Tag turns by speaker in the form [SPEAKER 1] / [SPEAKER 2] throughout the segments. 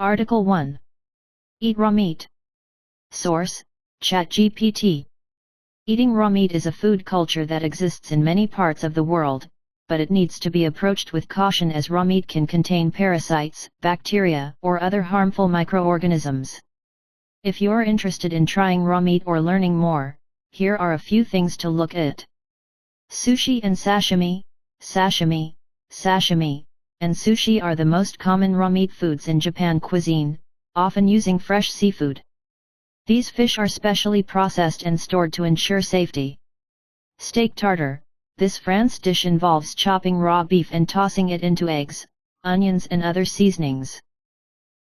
[SPEAKER 1] Article 1. Eat raw meat. Source: ChatGPT. Eating raw meat is a food culture that exists in many parts of the world, but it needs to be approached with caution as raw meat can contain parasites, bacteria, or other harmful microorganisms. If you're interested in trying raw meat or learning more, here are a few things to look at. Sushi and sashimi. Sashimi, and sushi are the most common raw meat foods in Japan cuisine, often using fresh seafood. These fish are specially processed and stored to ensure safety. Steak tartare. This France dish involves chopping raw beef and tossing it into eggs, onions and other seasonings.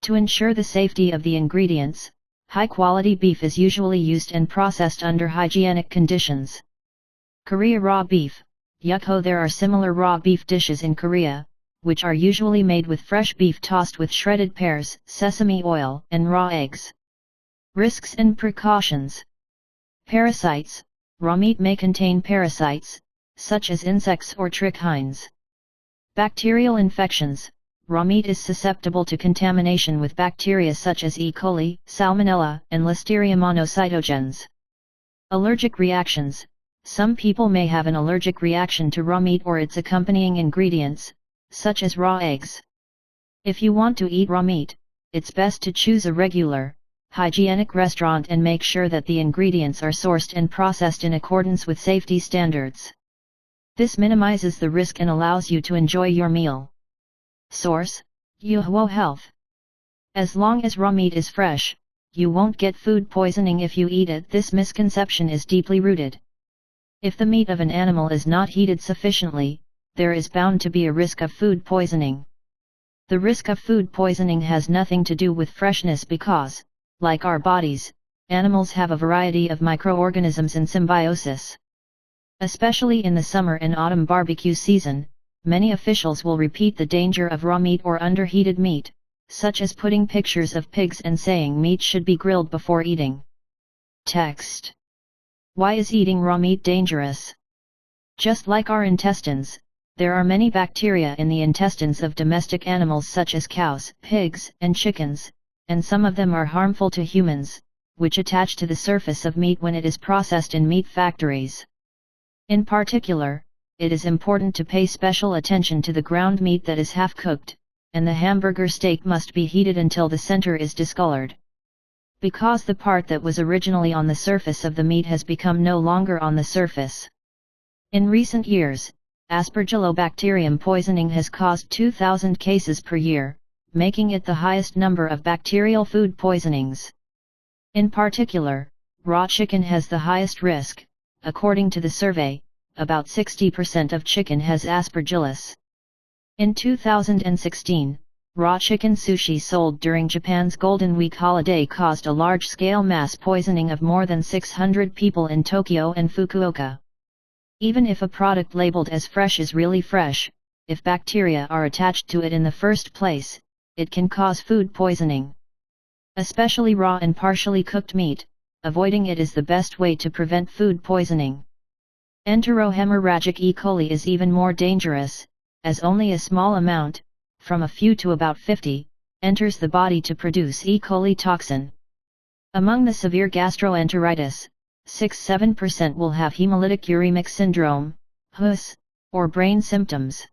[SPEAKER 1] To ensure the safety of the ingredients, high-quality beef is usually used and processed under hygienic conditions. Korea raw beef. Yukho. There are similar raw beef dishes in Korea, which are usually made with fresh beef tossed with shredded pears, sesame oil, and raw eggs. Risks and precautions. Parasites. Raw meat may contain parasites, such as insects or trichines. Bacterial infections. Raw meat is susceptible to contamination with bacteria such as E. coli, Salmonella, and Listeria monocytogenes. Allergic reactions. Some people may have an allergic reaction to raw meat or its accompanying ingredients, such as raw eggs. If you want to eat raw meat, it's best to choose a regular, hygienic restaurant and make sure that the ingredients are sourced and processed in accordance with safety standards. This minimizes the risk and allows you to enjoy your meal. Source: Yuhuo Health. As long as raw meat is fresh, you won't get food poisoning if you eat it. This misconception is deeply rooted. If the meat of an animal is not heated sufficiently, there is bound to be a risk of food poisoning. The risk of food poisoning has nothing to do with freshness because, like our bodies, animals have a variety of microorganisms in symbiosis. Especially in the summer and autumn barbecue season, many officials will repeat the danger of raw meat or underheated meat, such as putting pictures of pigs and saying meat should be grilled before eating. Text. Why is eating raw meat dangerous? Just like our intestines, there are many bacteria in the intestines of domestic animals such as cows, pigs, and chickens, and some of them are harmful to humans, which attach to the surface of meat when it is processed in meat factories. In particular, it is important to pay special attention to the ground meat that is half-cooked, and the hamburger steak must be heated until the center is discolored. Because the part that was originally on the surface of the meat has become no longer on the surface. In recent years, Aspergillobacterium poisoning has caused 2,000 cases per year, making it the highest number of bacterial food poisonings. In particular, raw chicken has the highest risk. According to the survey, about 60% of chicken has Aspergillus. In 2016, raw chicken sushi sold during Japan's Golden Week holiday caused a large-scale mass poisoning of more than 600 people in Tokyo and Fukuoka. Even if a product labeled as fresh is really fresh, if bacteria are attached to it in the first place, it can cause food poisoning. Especially raw and partially cooked meat, avoiding it is the best way to prevent food poisoning. Enterohemorrhagic E. coli is even more dangerous, as only a small amount, from a few to about 50, enters the body to produce E. coli toxin. Among the severe gastroenteritis, 6–7% will have hemolytic uremic syndrome, HUS, or brain symptoms.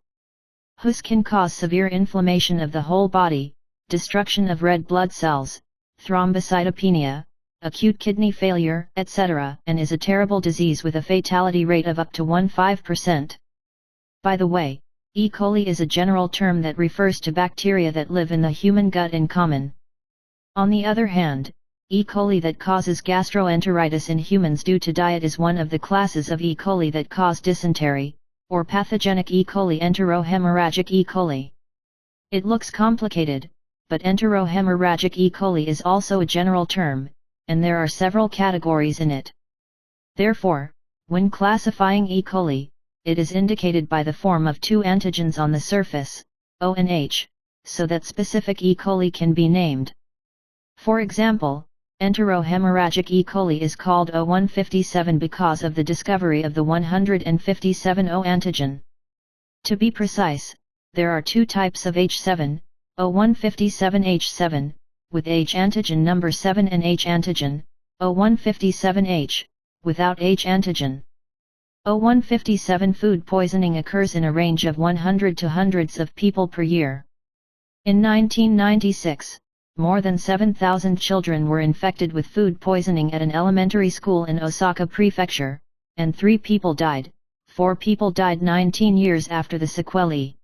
[SPEAKER 1] HUS can cause severe inflammation of the whole body, destruction of red blood cells, thrombocytopenia, acute kidney failure, etc., and is a terrible disease with a fatality rate of up to 15%. By the way, E. coli is a general term that refers to bacteria that live in the human gut in common. On the other hand, E. coli that causes gastroenteritis in humans due to diet is one of the classes of E. coli that cause dysentery, or pathogenic E. coli. Enterohemorrhagic E. coli. It looks complicated, but enterohemorrhagic E. coli is also a general term, and there are several categories in it. Therefore, when classifying E. coli, it is indicated by the form of two antigens on the surface, O and H, so that specific E. coli can be named. For example, enterohemorrhagic E. coli is called O157 because of the discovery of the 157O antigen. To be precise, there are two types of H7, O157H7, with H antigen number 7 and H antigen, O157H, without H antigen. O157 food poisoning occurs in a range of 100 to hundreds of people per year. In 1996, more than 7,000 children were infected with food poisoning at an elementary school in Osaka Prefecture, and 3 people died. 4 people died 19 years after the sequelae.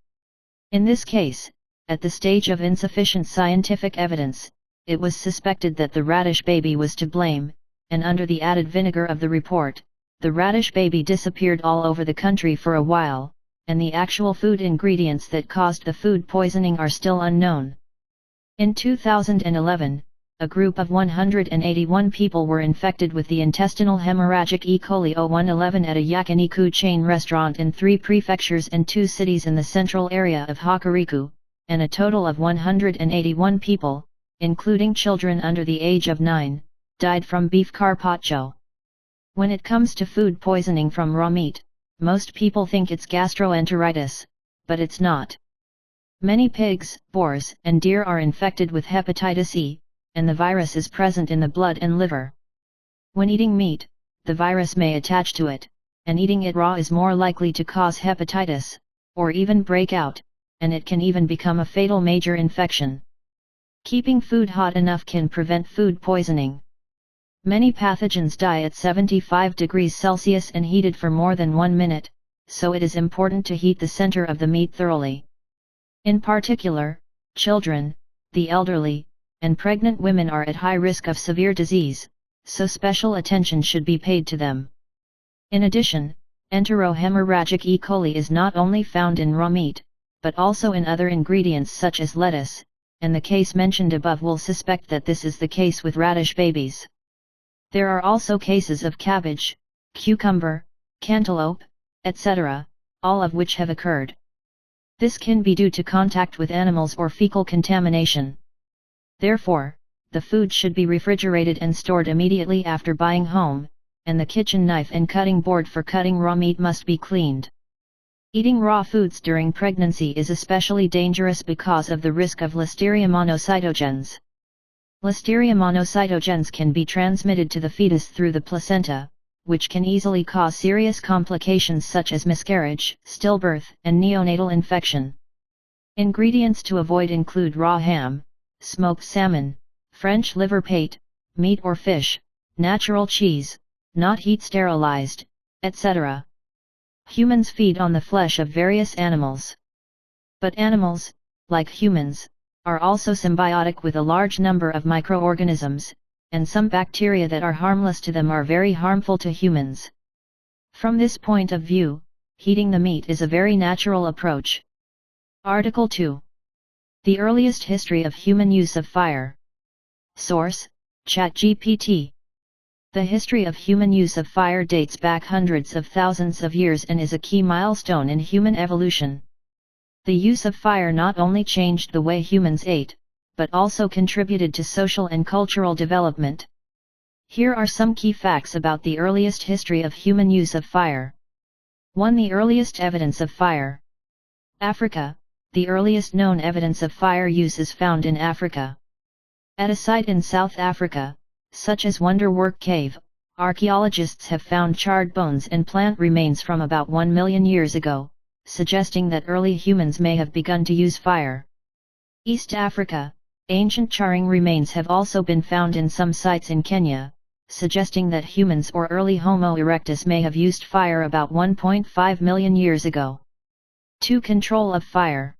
[SPEAKER 1] In this case, at the stage of insufficient scientific evidence, it was suspected that the radish baby was to blame, and under the added vinegar of the report, the radish baby disappeared all over the country for a while, and the actual food ingredients that caused the food poisoning are still unknown. In 2011, a group of 181 people were infected with the intestinal hemorrhagic E. coli O111 at a yakiniku chain restaurant in 3 prefectures and 2 cities in the central area of Hokuriku, and a total of 181 people, including children under the age of 9, died from beef carpaccio. When it comes to food poisoning from raw meat, most people think it's gastroenteritis, but it's not. Many pigs, boars, and deer are infected with hepatitis E, and the virus is present in the blood and liver. When eating meat, the virus may attach to it, and eating it raw is more likely to cause hepatitis, or even break out, and it can even become a fatal major infection. Keeping food hot enough can prevent food poisoning. Many pathogens die at 75 degrees Celsius and heated for more than 1 minute, so it is important to heat the center of the meat thoroughly. In particular, children, the elderly, and pregnant women are at high risk of severe disease, so special attention should be paid to them. In addition, enterohemorrhagic E. coli is not only found in raw meat, but also in other ingredients such as lettuce, and the case mentioned above will suspect that this is the case with radish babies. There are also cases of cabbage, cucumber, cantaloupe, etc., all of which have occurred. This can be due to contact with animals or fecal contamination. Therefore, the food should be refrigerated and stored immediately after buying home, and the kitchen knife and cutting board for cutting raw meat must be cleaned. Eating raw foods during pregnancy is especially dangerous because of the risk of Listeria monocytogenes. Listeria monocytogenes can be transmitted to the fetus through the placenta, which can easily cause serious complications such as miscarriage, stillbirth, and neonatal infection. Ingredients to avoid include raw ham, smoked salmon, French liver pate, meat or fish, natural cheese, not heat sterilized, etc. Humans feed on the flesh of various animals. But animals, like humans, are also symbiotic with a large number of microorganisms, and some bacteria that are harmless to them are very harmful to humans. From this point of view, heating the meat is a very natural approach. Article 2. The earliest history of human use of fire. Source: ChatGPT. The history of human use of fire dates back hundreds of thousands of years and is a key milestone in human evolution. The use of fire not only changed the way humans ate, but also contributed to social and cultural development. Here are some key facts about the earliest history of human use of fire. 1. The earliest evidence of fire. Africa. The earliest known evidence of fire use is found in Africa. At a site in South Africa, such as Wonderwork Cave, archaeologists have found charred bones and plant remains from about 1 million years ago, suggesting that early humans may have begun to use fire. East Africa. Ancient charring remains have also been found in some sites in Kenya, suggesting that humans or early Homo erectus may have used fire about 1.5 million years ago. 2. Control of fire.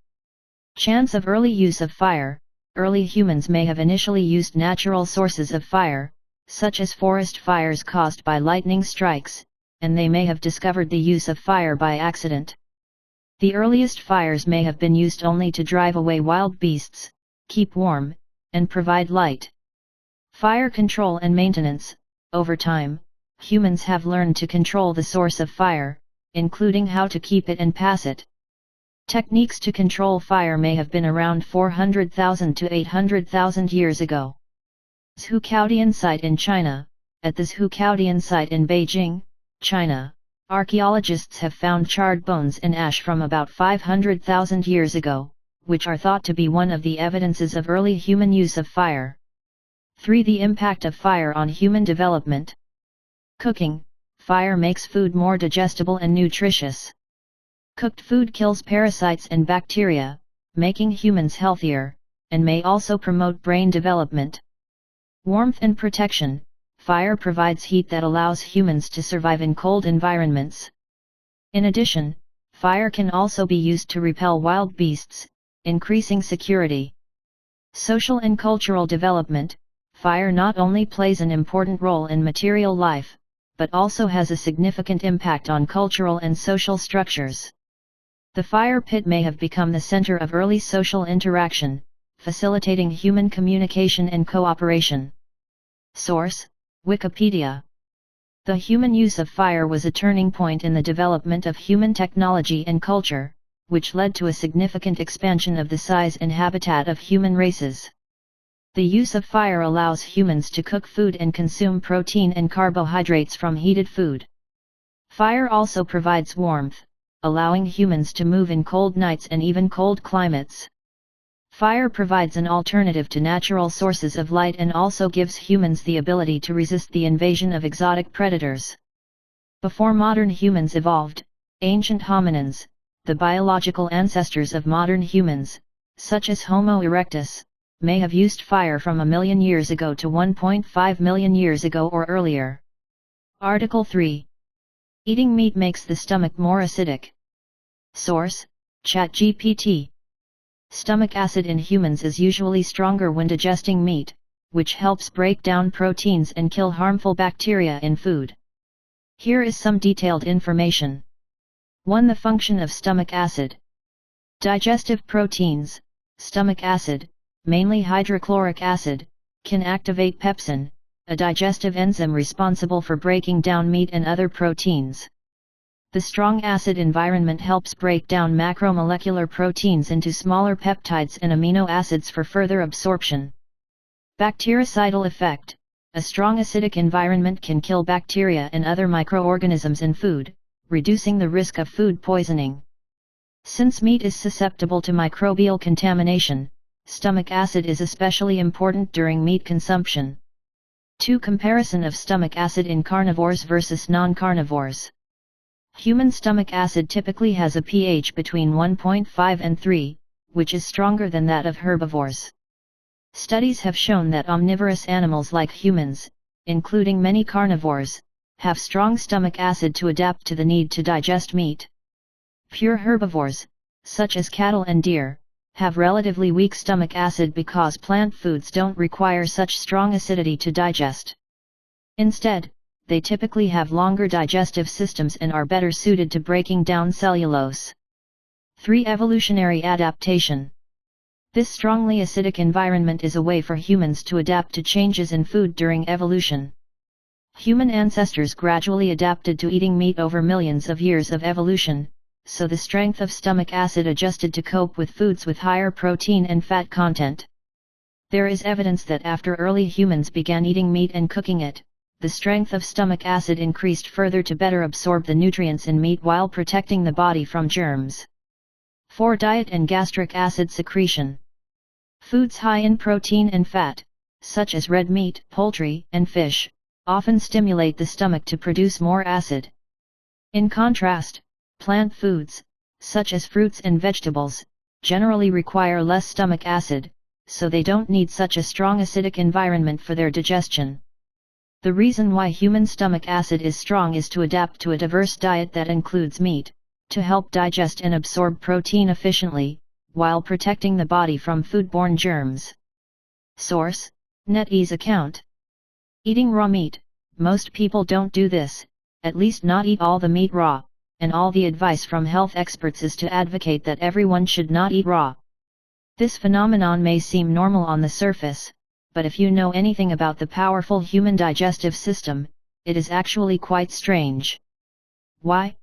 [SPEAKER 1] Chance of early use of fire. Early humans may have initially used natural sources of fire, such as forest fires caused by lightning strikes, and they may have discovered the use of fire by accident. The earliest fires may have been used only to drive away wild beasts, keep warm, and provide light. Fire control and maintenance. Over time, humans have learned to control the source of fire, including how to keep it and pass it. Techniques to control fire may have been around 400,000 to 800,000 years ago. Zhuocoutian site in China. At the Zhuocoutian site in Beijing, China, archaeologists have found charred bones and ash from about 500,000 years ago, which are thought to be one of the evidences of early human use of fire. 3. The impact of fire on human development. Cooking. Fire makes food more digestible and nutritious. Cooked food kills parasites and bacteria, making humans healthier, and may also promote brain development. Warmth and protection. Fire provides heat that allows humans to survive in cold environments. In addition, fire can also be used to repel wild beasts, increasing security. Social and cultural development. Fire not only plays an important role in material life, but also has a significant impact on cultural and social structures. The fire pit may have become the center of early social interaction, facilitating human communication and cooperation. Source: Wikipedia. The human use of fire was a turning point in the development of human technology and culture, which led to a significant expansion of the size and habitat of human races. The use of fire allows humans to cook food and consume protein and carbohydrates from heated food. Fire also provides warmth, allowing humans to move in cold nights and even cold climates. Fire provides an alternative to natural sources of light and also gives humans the ability to resist the invasion of exotic predators. Before modern humans evolved, ancient hominins, the biological ancestors of modern humans, such as Homo erectus, may have used fire from 1 million years ago to 1.5 million years ago or earlier. Article 3. Eating meat makes the stomach more acidic. Source: ChatGPT. Stomach acid in humans is usually stronger when digesting meat, which helps break down proteins and kill harmful bacteria in food. Here is some detailed information. 1. The function of stomach acid. Digestive proteins, stomach acid, mainly hydrochloric acid, can activate pepsin, a digestive enzyme responsible for breaking down meat and other proteins. The strong acid environment helps break down macromolecular proteins into smaller peptides and amino acids for further absorption. Bactericidal effect. A strong acidic environment can kill bacteria and other microorganisms in food, reducing the risk of food poisoning. Since meat is susceptible to microbial contamination, stomach acid is especially important during meat consumption. 2. Comparison of stomach acid in carnivores versus non-carnivores. Human stomach acid typically has a pH between 1.5 and 3, which is stronger than that of herbivores. Studies have shown that omnivorous animals like humans, including many carnivores, have strong stomach acid to adapt to the need to digest meat. Pure herbivores, such as cattle and deer, have relatively weak stomach acid because plant foods don't require such strong acidity to digest. Instead, they typically have longer digestive systems and are better suited to breaking down cellulose. 3. Evolutionary adaptation. This strongly acidic environment is a way for humans to adapt to changes in food during evolution. Human ancestors gradually adapted to eating meat over millions of years of evolution, so the strength of stomach acid adjusted to cope with foods with higher protein and fat content. There is evidence that after early humans began eating meat and cooking it, the strength of stomach acid increased further to better absorb the nutrients in meat while protecting the body from germs. 4. Diet and gastric acid secretion. Foods high in protein and fat, such as red meat, poultry, and fish, often stimulate the stomach to produce more acid. In contrast, plant foods, such as fruits and vegetables, generally require less stomach acid, so they don't need such a strong acidic environment for their digestion. The reason why human stomach acid is strong is to adapt to a diverse diet that includes meat, to help digest and absorb protein efficiently, while protecting the body from foodborne germs. Source: NetEase account. Eating raw meat. Most people don't do this, at least not eat all the meat raw, and all the advice from health experts is to advocate that everyone should not eat raw. This phenomenon may seem normal on the surface, but if you know anything about the powerful human digestive system, it is actually quite strange. Why?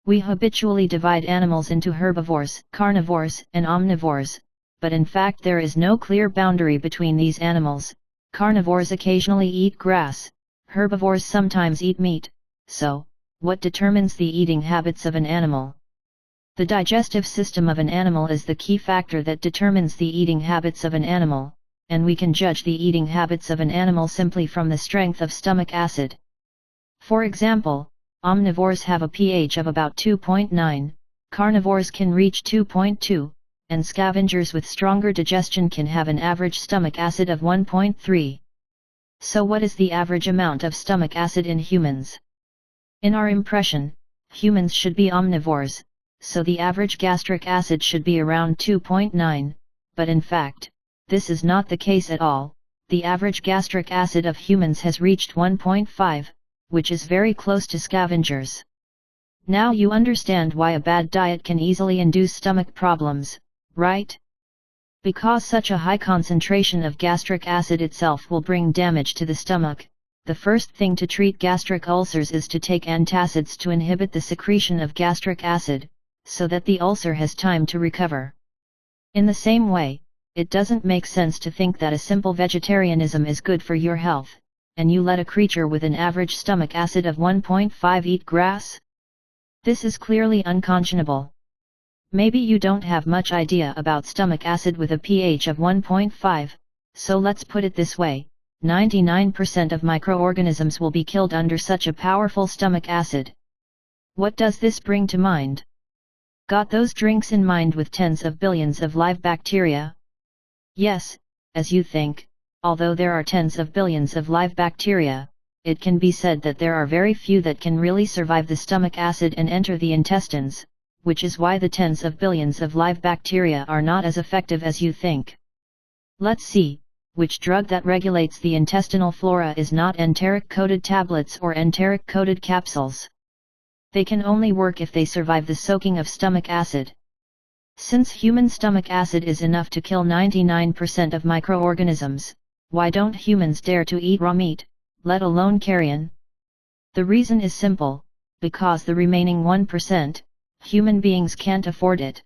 [SPEAKER 1] We habitually divide animals into herbivores, carnivores, and omnivores, but in fact there is no clear boundary between these animals. Carnivores occasionally eat grass, herbivores sometimes eat meat, so, what determines the eating habits of an animal? The digestive system of an animal is the key factor that determines the eating habits of an animal, and we can judge the eating habits of an animal simply from the strength of stomach acid. For example, omnivores have a pH of about 2.9, carnivores can reach 2.2, and scavengers with stronger digestion can have an average stomach acid of 1.3. So what is the average amount of stomach acid in humans? In our impression, humans should be omnivores, so the average gastric acid should be around 2.9, but in fact, this is not the case at all. The average gastric acid of humans has reached 1.5, which is very close to scavengers. Now you understand why a bad diet can easily induce stomach problems, right? Because such a high concentration of gastric acid itself will bring damage to the stomach. The first thing to treat gastric ulcers is to take antacids to inhibit the secretion of gastric acid, so that the ulcer has time to recover. In the same way, it doesn't make sense to think that a simple vegetarianism is good for your health, and you let a creature with an average stomach acid of 1.5 eat grass? This is clearly unconscionable. Maybe you don't have much idea about stomach acid with a pH of 1.5, so let's put it this way, 99% of microorganisms will be killed under such a powerful stomach acid. What does this bring to mind? Got those drinks in mind with tens of billions of live bacteria? Yes, as you think, although there are tens of billions of live bacteria, it can be said that there are very few that can really survive the stomach acid and enter the intestines, which is why the tens of billions of live bacteria are not as effective as you think. Let's see, which drug that regulates the intestinal flora is not enteric-coated tablets or enteric-coated capsules. They can only work if they survive the soaking of stomach acid. Since human stomach acid is enough to kill 99% of microorganisms, why don't humans dare to eat raw meat, let alone carrion? The reason is simple, because the remaining 1%, human beings can't afford it.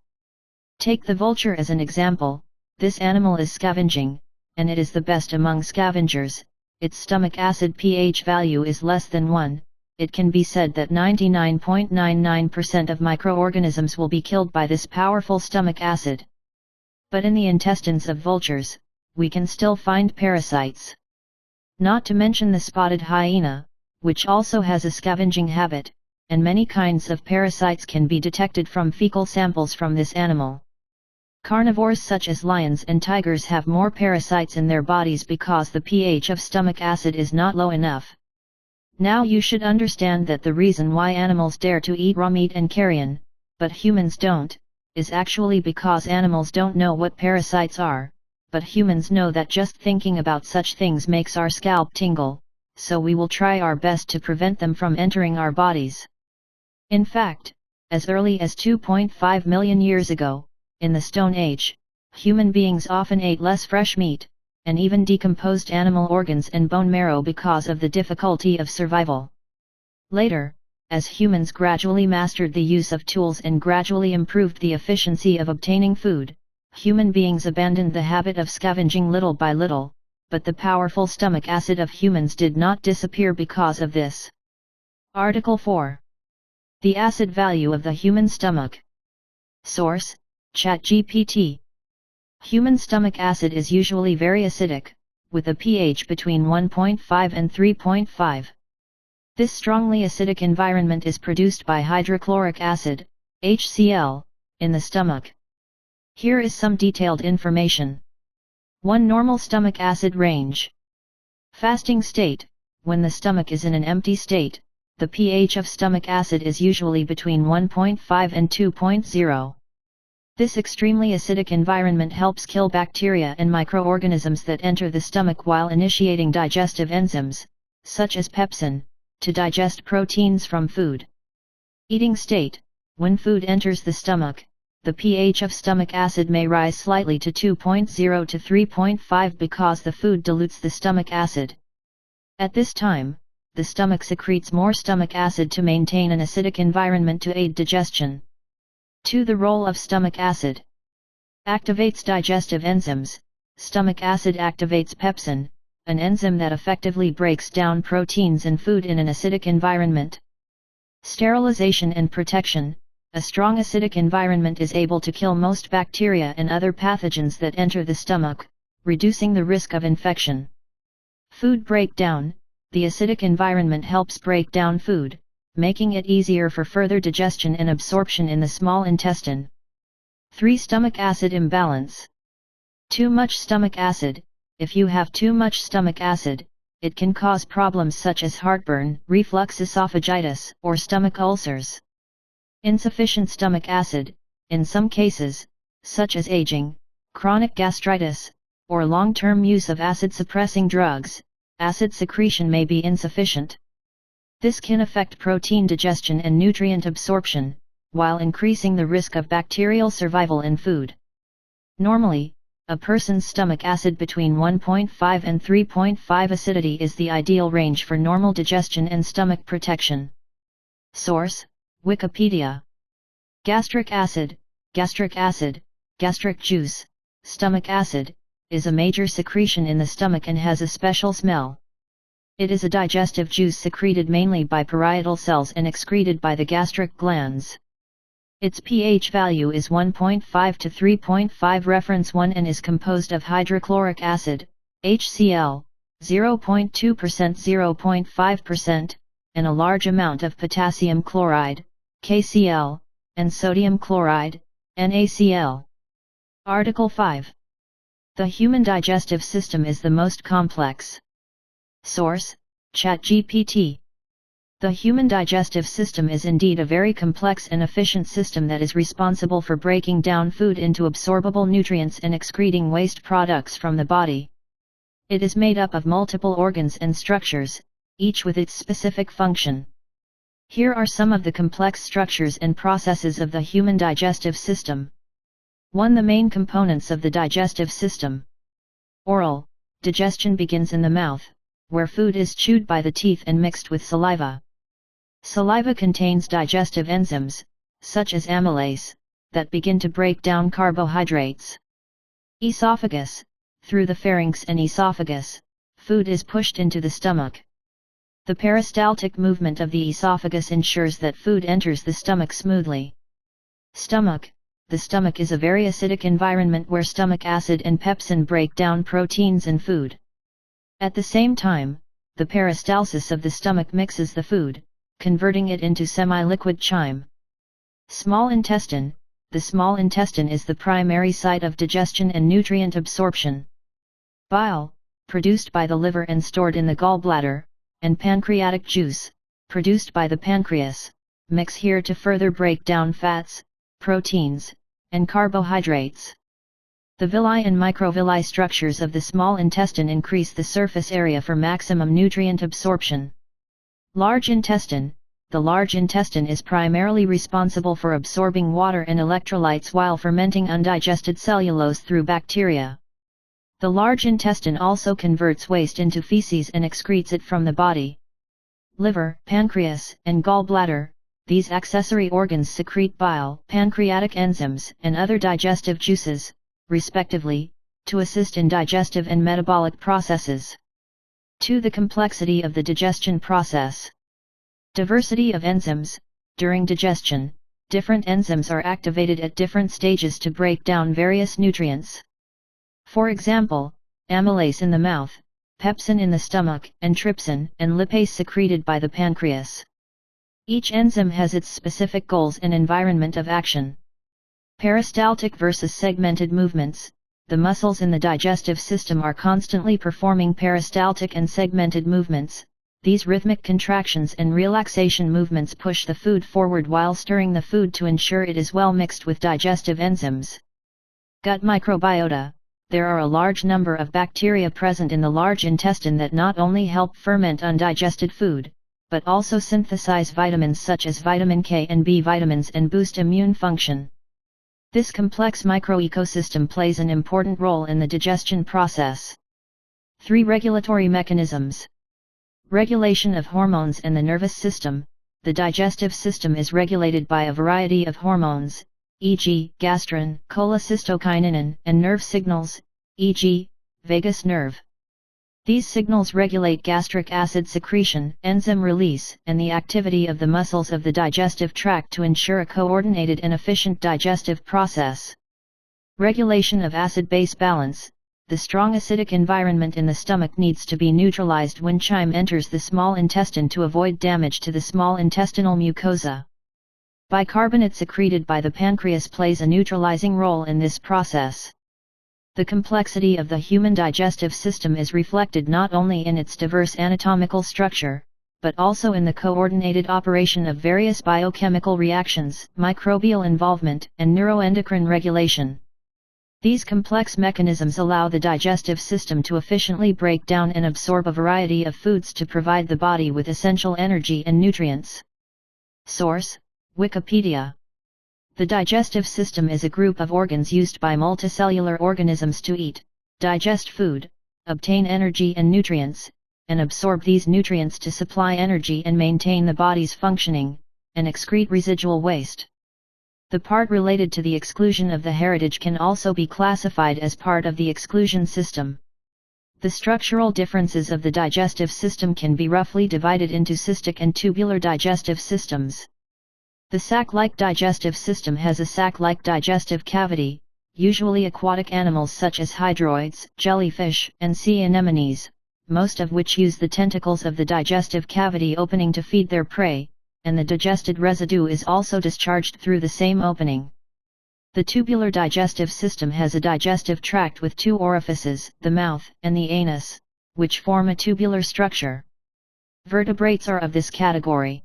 [SPEAKER 1] Take the vulture as an example. This animal is scavenging, and it is the best among scavengers. Its stomach acid pH value is less than 1. It can be said that 99.99% of microorganisms will be killed by this powerful stomach acid. But in the intestines of vultures, we can still find parasites. Not to mention the spotted hyena, which also has a scavenging habit, and many kinds of parasites can be detected from fecal samples from this animal. Carnivores such as lions and tigers have more parasites in their bodies because the pH of stomach acid is not low enough. Now you should understand that the reason why animals dare to eat raw meat and carrion, but humans don't, is actually because animals don't know what parasites are, but humans know that just thinking about such things makes our scalp tingle, so we will try our best to prevent them from entering our bodies. In fact, as early as 2.5 million years ago, in the Stone Age, human beings often ate less fresh meat, and even decomposed animal organs and bone marrow because of the difficulty of survival. Later, as humans gradually mastered the use of tools and gradually improved the efficiency of obtaining food, human beings abandoned the habit of scavenging little by little, but the powerful stomach acid of humans did not disappear because of this. Article 4. The acid value of the human stomach. Source: ChatGPT. Human stomach acid is usually very acidic, with a pH between 1.5 and 3.5. This strongly acidic environment is produced by hydrochloric acid, HCl, in the stomach. Here is some detailed information. 1. Normal stomach acid range. Fasting state: when the stomach is in an empty state, the pH of stomach acid is usually between 1.5 and 2.0. This extremely acidic environment helps kill bacteria and microorganisms that enter the stomach while initiating digestive enzymes, such as pepsin, to digest proteins from food. Eating state: when food enters the stomach, the pH of stomach acid may rise slightly to 2.0 to 3.5 because the food dilutes the stomach acid. At this time, the stomach secretes more stomach acid to maintain an acidic environment to aid digestion. 2. The role of stomach acid. Activates digestive enzymes. Stomach acid activates pepsin, an enzyme that effectively breaks down proteins in food in an acidic environment. Sterilization and protection. a strong acidic environment is able to kill most bacteria and other pathogens that enter the stomach, reducing the risk of infection. Food breakdown. The acidic environment helps break down food, making it easier for further digestion and absorption in the small intestine. 3. Stomach acid imbalance. Too much stomach acid. If you have too much stomach acid, it can cause problems such as heartburn, reflux esophagitis, or stomach ulcers. Insufficient stomach acid, in some cases, such as aging, chronic gastritis, or long-term use of acid-suppressing drugs, acid secretion may be insufficient. This can affect protein digestion and nutrient absorption, while increasing the risk of bacterial survival in food. Normally, a person's stomach acid between 1.5 and 3.5 acidity is the ideal range for normal digestion and stomach protection. Source: Wikipedia. Gastric acid, gastric juice, stomach acid, is a major secretion in the stomach and has a special smell. It is a digestive juice secreted mainly by parietal cells and excreted by the gastric glands. Its pH value is 1.5 to 3.5 reference 1 and is composed of hydrochloric acid, HCl, 0.2% 0.5%, and a large amount of potassium chloride, KCl, and sodium chloride, NaCl. Article 5. The human digestive system is the most complex. Source: ChatGPT. The human digestive system is indeed a very complex and efficient system that is responsible for breaking down food into absorbable nutrients and excreting waste products from the body. It is made up of multiple organs and structures, each with its specific function. Here are some of the complex structures and processes of the human digestive system. 1. The main components of the digestive system. Oral. Digestion begins in the mouth, where food is chewed by the teeth and mixed with saliva. Saliva contains digestive enzymes, such as amylase, that begin to break down carbohydrates. Esophagus. Through the pharynx and esophagus, food is pushed into the stomach. The peristaltic movement of the esophagus ensures that food enters the stomach smoothly. Stomach. The stomach is a very acidic environment where stomach acid and pepsin break down proteins and food. At the same time, the peristalsis of the stomach mixes the food, converting it into semi-liquid chyme. Small intestine. The small intestine is the primary site of digestion and nutrient absorption. Bile, produced by the liver and stored in the gallbladder, and pancreatic juice, produced by the pancreas, mix here to further break down fats, proteins, and carbohydrates. The villi and microvilli structures of the small intestine increase the surface area for maximum nutrient absorption. Large intestine. The large intestine is primarily responsible for absorbing water and electrolytes while fermenting undigested cellulose through bacteria. The large intestine also converts waste into feces and excretes it from the body. Liver, pancreas, and gallbladder. These accessory organs secrete bile, pancreatic enzymes, and other digestive juices, respectively, to assist in digestive and metabolic processes. 2. The complexity of the digestion process. Diversity of enzymes. During digestion, different enzymes are activated at different stages to break down various nutrients. For example, amylase in the mouth, pepsin in the stomach, and trypsin and lipase secreted by the pancreas. Each enzyme has its specific goals and environment of action. Peristaltic versus segmented movements. The muscles in the digestive system are constantly performing peristaltic and segmented movements. These rhythmic contractions and relaxation movements push the food forward while stirring the food to ensure it is well mixed with digestive enzymes. Gut microbiota. There are a large number of bacteria present in the large intestine that not only help ferment undigested food, but also synthesize vitamins such as vitamin K and B vitamins and boost immune function. This complex microecosystem plays an important role in the digestion process. 3. Regulatory mechanisms. Regulation of hormones and the nervous system. The digestive system is regulated by a variety of hormones, e.g., gastrin, cholecystokinin, and nerve signals, e.g., vagus nerve. These signals regulate gastric acid secretion, enzyme release, and the activity of the muscles of the digestive tract to ensure a coordinated and efficient digestive process. Regulation of acid-base balance. The strong acidic environment in the stomach needs to be neutralized when chyme enters the small intestine to avoid damage to the small intestinal mucosa. Bicarbonate secreted by the pancreas plays a neutralizing role in this process. The complexity of the human digestive system is reflected not only in its diverse anatomical structure, but also in the coordinated operation of various biochemical reactions, microbial involvement, and neuroendocrine regulation. These complex mechanisms allow the digestive system to efficiently break down and absorb a variety of foods to provide the body with essential energy and nutrients. Source: Wikipedia. The digestive system is a group of organs used by multicellular organisms to eat, digest food, obtain energy and nutrients, and absorb these nutrients to supply energy and maintain the body's functioning, and excrete residual waste. The part related to the exclusion of the heritage can also be classified as part of the exclusion system. The structural differences of the digestive system can be roughly divided into cystic and tubular digestive systems. The sac-like digestive system has a sac-like digestive cavity, usually aquatic animals such as hydroids, jellyfish, and sea anemones, most of which use the tentacles of the digestive cavity opening to feed their prey, and the digested residue is also discharged through the same opening. The tubular digestive system has a digestive tract with two orifices, the mouth and the anus, which form a tubular structure. Vertebrates are of this category.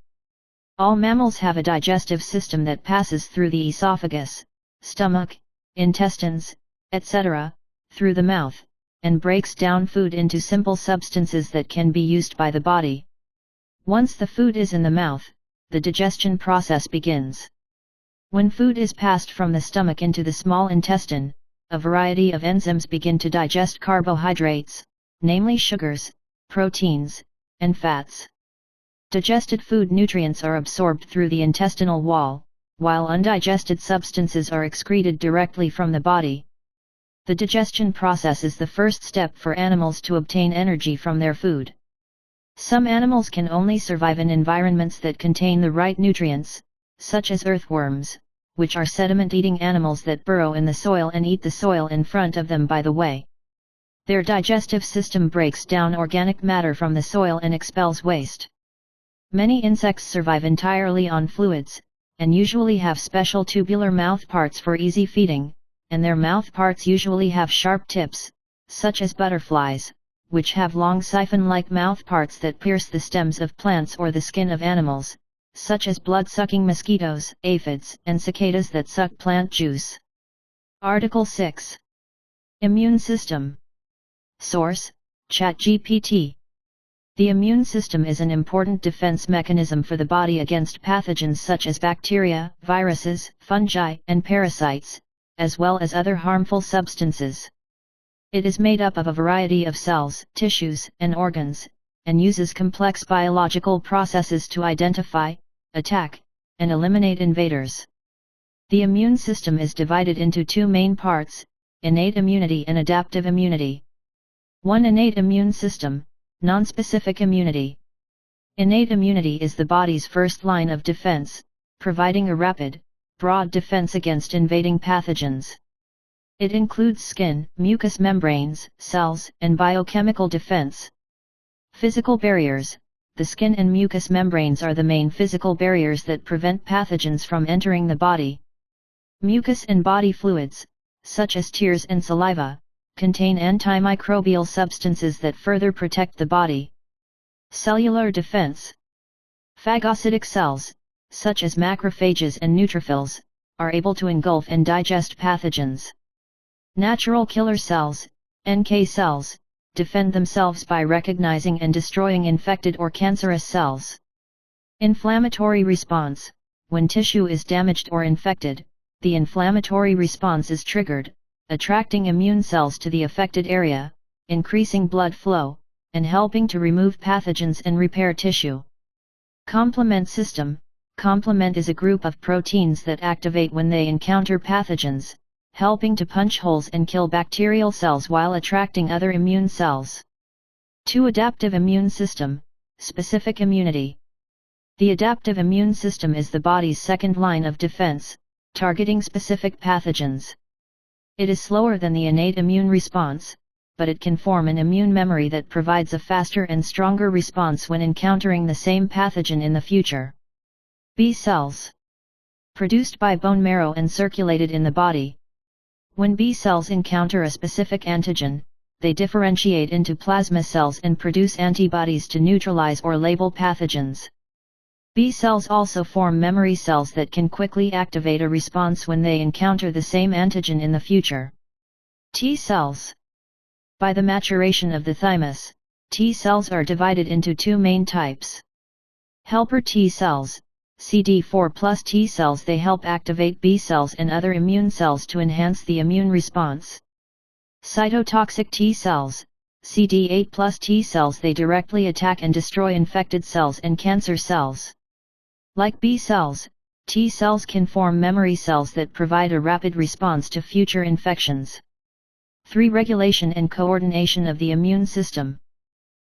[SPEAKER 1] All mammals have a digestive system that passes through the esophagus, stomach, intestines, etc., through the mouth, and breaks down food into simple substances that can be used by the body. Once the food is in the mouth, the digestion process begins. When food is passed from the stomach into the small intestine, a variety of enzymes begin to digest carbohydrates, namely sugars, proteins, and fats. Digested food nutrients are absorbed through the intestinal wall, while undigested substances are excreted directly from the body. The digestion process is the first step for animals to obtain energy from their food. Some animals can only survive in environments that contain the right nutrients, such as earthworms, which are sediment-eating animals that burrow in the soil and eat the soil in front of them by the way. Their digestive system breaks down organic matter from the soil and expels waste. Many insects survive entirely on fluids, and usually have special tubular mouth parts for easy feeding, and their mouth parts usually have sharp tips, such as butterflies, which have long siphon-like mouth parts that pierce the stems of plants or the skin of animals, such as blood-sucking mosquitoes, aphids, and cicadas that suck plant juice. Article 6. Immune system. Source: ChatGPT. The immune system is an important defense mechanism for the body against pathogens such as bacteria, viruses, fungi, and parasites, as well as other harmful substances. It is made up of a variety of cells, tissues, and organs, and uses complex biological processes to identify, attack, and eliminate invaders. The immune system is divided into two main parts: innate immunity and adaptive immunity. 1. Innate immune system. Nonspecific immunity. Innate immunity is the body's first line of defense, providing a rapid, broad defense against invading pathogens. It includes skin, mucous membranes, cells, and biochemical defense. Physical barriers. The skin and mucous membranes are the main physical barriers that prevent pathogens from entering the body. Mucus and body fluids, such as tears and saliva, contain antimicrobial substances that further protect the body. Cellular defense. Phagocytic cells, such as macrophages and neutrophils, are able to engulf and digest pathogens. Natural killer cells, NK cells, defend themselves by recognizing and destroying infected or cancerous cells. Inflammatory response. When tissue is damaged or infected, the inflammatory response is triggered, attracting immune cells to the affected area, increasing blood flow, and helping to remove pathogens and repair tissue. Complement system. Complement is a group of proteins that activate when they encounter pathogens, helping to punch holes and kill bacterial cells while attracting other immune cells. 2. Adaptive immune system, specific immunity. The adaptive immune system is the body's second line of defense, targeting specific pathogens. It is slower than the innate immune response, but it can form an immune memory that provides a faster and stronger response when encountering the same pathogen in the future. B cells. Produced by bone marrow and circulated in the body. When B cells encounter a specific antigen, they differentiate into plasma cells and produce antibodies to neutralize or label pathogens. B cells also form memory cells that can quickly activate a response when they encounter the same antigen in the future. T cells. By the maturation of the thymus, T cells are divided into two main types. Helper T cells, CD4+ T cells. They help activate B cells and other immune cells to enhance the immune response. Cytotoxic T cells, CD8+ T cells. They directly attack and destroy infected cells and cancer cells. Like B cells, T cells can form memory cells that provide a rapid response to future infections. 3. Regulation and coordination of the immune system.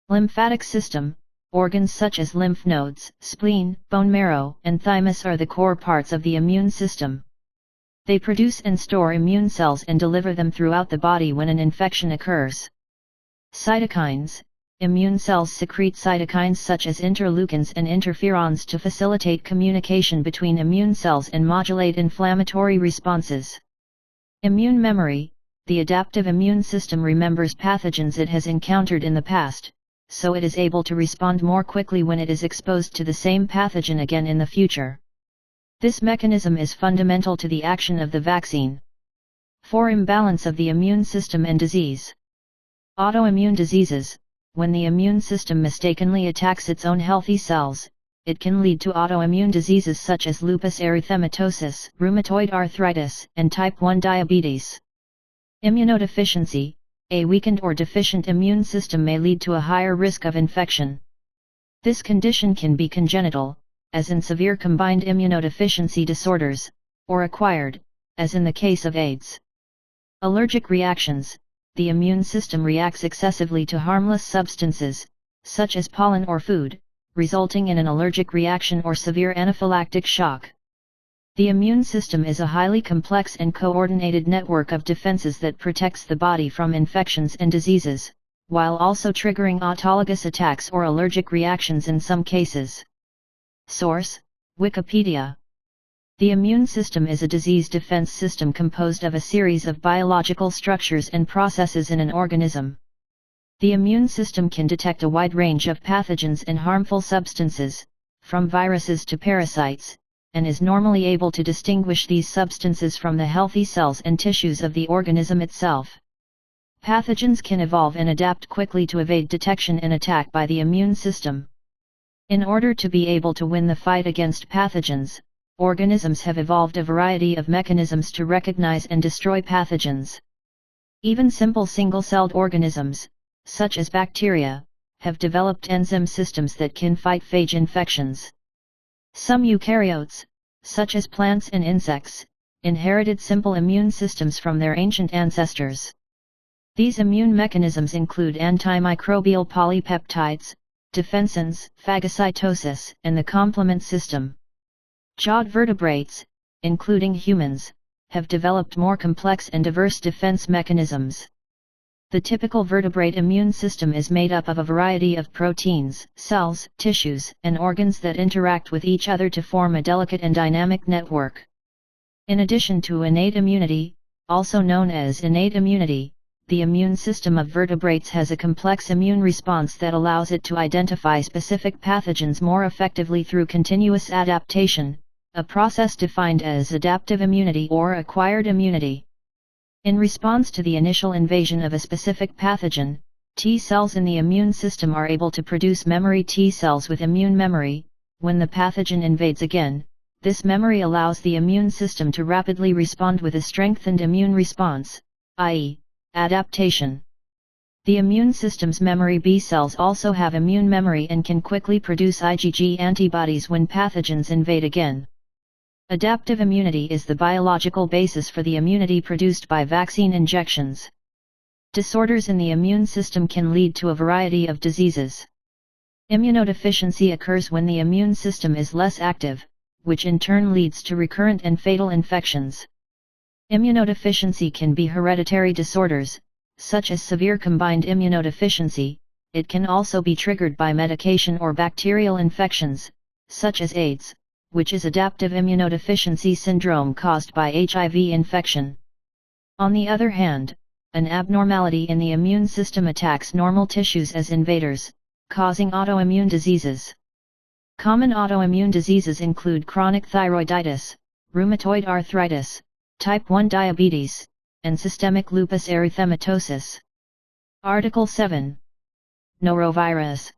[SPEAKER 1] Lymphatic system. Organs such as lymph nodes, spleen, bone marrow, and thymus are the core parts of the immune system. They produce and store immune cells and deliver them throughout the body when an infection occurs. Cytokines. Immune cells secrete cytokines such as interleukins and interferons to facilitate communication between immune cells and modulate inflammatory responses. Immune memory. The adaptive immune system remembers pathogens it has encountered in the past, so it is able to respond more quickly when it is exposed to the same pathogen again in the future. This mechanism is fundamental to the action of the vaccine. 4. Imbalance of the immune system and disease. Autoimmune diseases. When the immune system mistakenly attacks its own healthy cells, it can lead to autoimmune diseases such as lupus erythematosus, rheumatoid arthritis, and type 1 diabetes. Immunodeficiency. A weakened or deficient immune system may lead to a higher risk of infection. This condition can be congenital, as in severe combined immunodeficiency disorders, or acquired, as in the case of AIDS. Allergic reactions. The immune system reacts excessively to harmless substances, such as pollen or food, resulting in an allergic reaction or severe anaphylactic shock. The immune system is a highly complex and coordinated network of defenses that protects the body from infections and diseases, while also triggering autologous attacks or allergic reactions in some cases. Source: Wikipedia. The immune system is a disease defense system composed of a series of biological structures and processes in an organism. The immune system can detect a wide range of pathogens and harmful substances, from viruses to parasites, and is normally able to distinguish these substances from the healthy cells and tissues of the organism itself. Pathogens can evolve and adapt quickly to evade detection and attack by the immune system. In order to be able to win the fight against pathogens, organisms have evolved a variety of mechanisms to recognize and destroy pathogens. Even simple single-celled organisms, such as bacteria, have developed enzyme systems that can fight phage infections. Some eukaryotes, such as plants and insects, inherited simple immune systems from their ancient ancestors. These immune mechanisms include antimicrobial polypeptides, defensins, phagocytosis, and the complement system. Jawed vertebrates, including humans, have developed more complex and diverse defense mechanisms. The typical vertebrate immune system is made up of a variety of proteins, cells, tissues, and organs that interact with each other to form a delicate and dynamic network. In addition to innate immunity, also known as innate immunity, the immune system of vertebrates has a complex immune response that allows it to identify specific pathogens more effectively through continuous adaptation, a process defined as adaptive immunity or acquired immunity. In response to the initial invasion of a specific pathogen, T cells in the immune system are able to produce memory T cells with immune memory. When the pathogen invades again, this memory allows the immune system to rapidly respond with a strengthened immune response, i.e., adaptation. The immune system's memory B cells also have immune memory and can quickly produce IgG antibodies when pathogens invade again. Adaptive immunity is the biological basis for the immunity produced by vaccine injections. Disorders in the immune system can lead to a variety of diseases. Immunodeficiency occurs when the immune system is less active, which in turn leads to recurrent and fatal infections. Immunodeficiency can be hereditary disorders, such as severe combined immunodeficiency. It can also be triggered by medication or bacterial infections, such as AIDS, which is adaptive immunodeficiency syndrome caused by HIV infection. On the other hand, an abnormality in the immune system attacks normal tissues as invaders, causing autoimmune diseases. Common autoimmune diseases include chronic thyroiditis, rheumatoid arthritis, type 1 diabetes, and systemic lupus erythematosus. Article 7. Norovirus.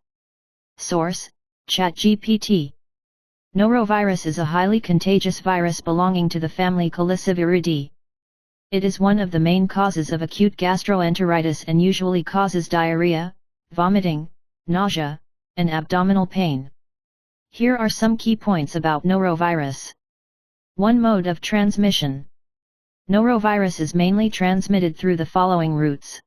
[SPEAKER 1] Source: ChatGPT. Norovirus is a highly contagious virus belonging to the family Calliciviridae. It is one of the main causes of acute gastroenteritis and usually causes diarrhea, vomiting, nausea, and abdominal pain. Here are some key points about norovirus. 1. Mode of transmission. Norovirus is mainly transmitted through the following routes.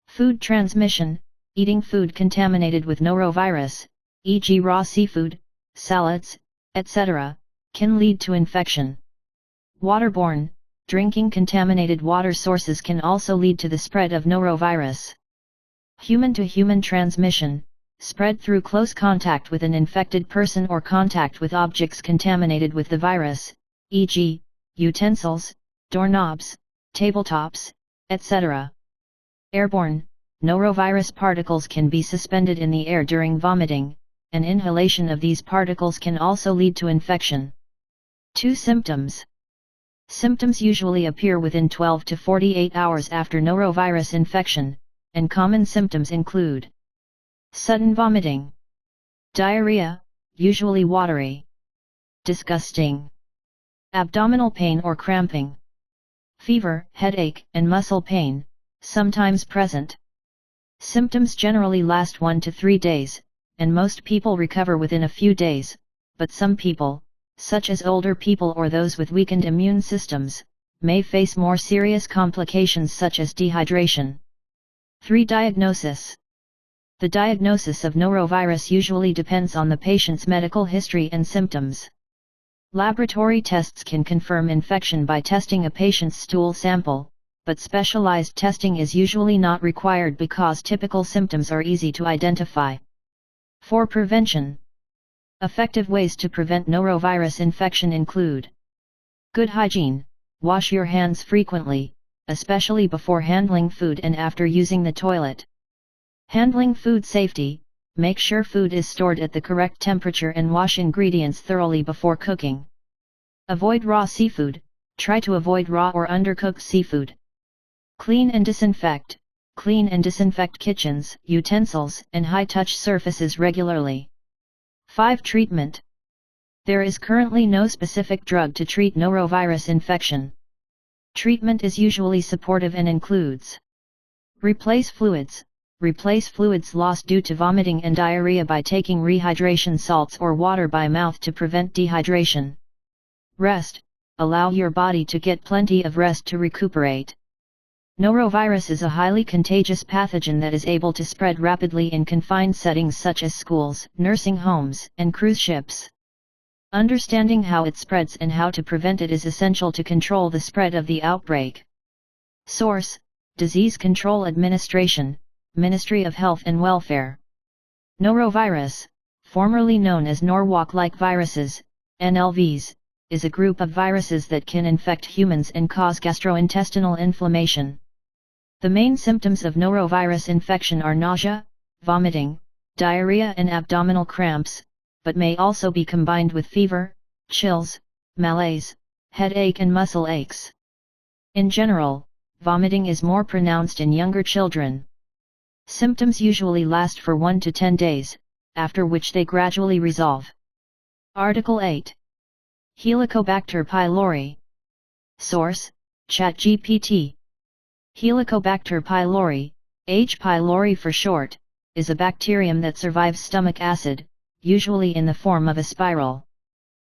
[SPEAKER 1] Food transmission. Eating food contaminated with norovirus, e.g. raw seafood, salads, etc., can lead to infection. Waterborne. Drinking contaminated water sources can also lead to the spread of norovirus. Human-to-human transmission. Spread through close contact with an infected person or contact with objects contaminated with the virus, e.g., utensils, doorknobs, tabletops, etc. Airborne. Norovirus particles can be suspended in the air during vomiting, and inhalation of these particles can also lead to infection. 2. Symptoms. Symptoms usually appear within 12 to 48 hours after norovirus infection, and common symptoms include sudden vomiting, diarrhea, usually watery, disgusting, abdominal pain or cramping, fever, headache, and muscle pain, sometimes present. Symptoms generally last 1 to 3 days, and most people recover within a few days, but some people, such as older people or those with weakened immune systems, may face more serious complications such as dehydration. 3. Diagnosis. The diagnosis of norovirus usually depends on the patient's medical history and symptoms. Laboratory tests can confirm infection by testing a patient's stool sample, but specialized testing is usually not required because typical symptoms are easy to identify. 4. Prevention. Effective ways to prevent norovirus infection include good hygiene. Wash your hands frequently, especially before handling food and after using the toilet. Handling food safety. Make sure food is stored at the correct temperature and wash ingredients thoroughly before cooking. Avoid raw seafood. Try to avoid raw or undercooked seafood. Clean and disinfect. Clean and disinfect kitchens, utensils, and high-touch surfaces regularly. 5. Treatment. There is currently no specific drug to treat norovirus infection. Treatment is usually supportive and includes replace fluids. Replace fluids lost due to vomiting and diarrhea by taking rehydration salts or water by mouth to prevent dehydration. Rest. Allow your body to get plenty of rest to recuperate. Norovirus is a highly contagious pathogen that is able to spread rapidly in confined settings such as schools, nursing homes, and cruise ships. Understanding how it spreads and how to prevent it is essential to control the spread of the outbreak. Source: Disease Control Administration, Ministry of Health and Welfare. Norovirus, formerly known as Norwalk-like viruses, NLVs, is a group of viruses that can infect humans and cause gastrointestinal inflammation. The main symptoms of norovirus infection are nausea, vomiting, diarrhea and abdominal cramps, but may also be combined with fever, chills, malaise, headache and muscle aches. In general, vomiting is more pronounced in younger children. Symptoms usually last for 1 to 10 days, after which they gradually resolve. Article 8. Helicobacter pylori. Source: ChatGPT. Helicobacter pylori, H. pylori for short, is a bacterium that survives stomach acid, usually in the form of a spiral.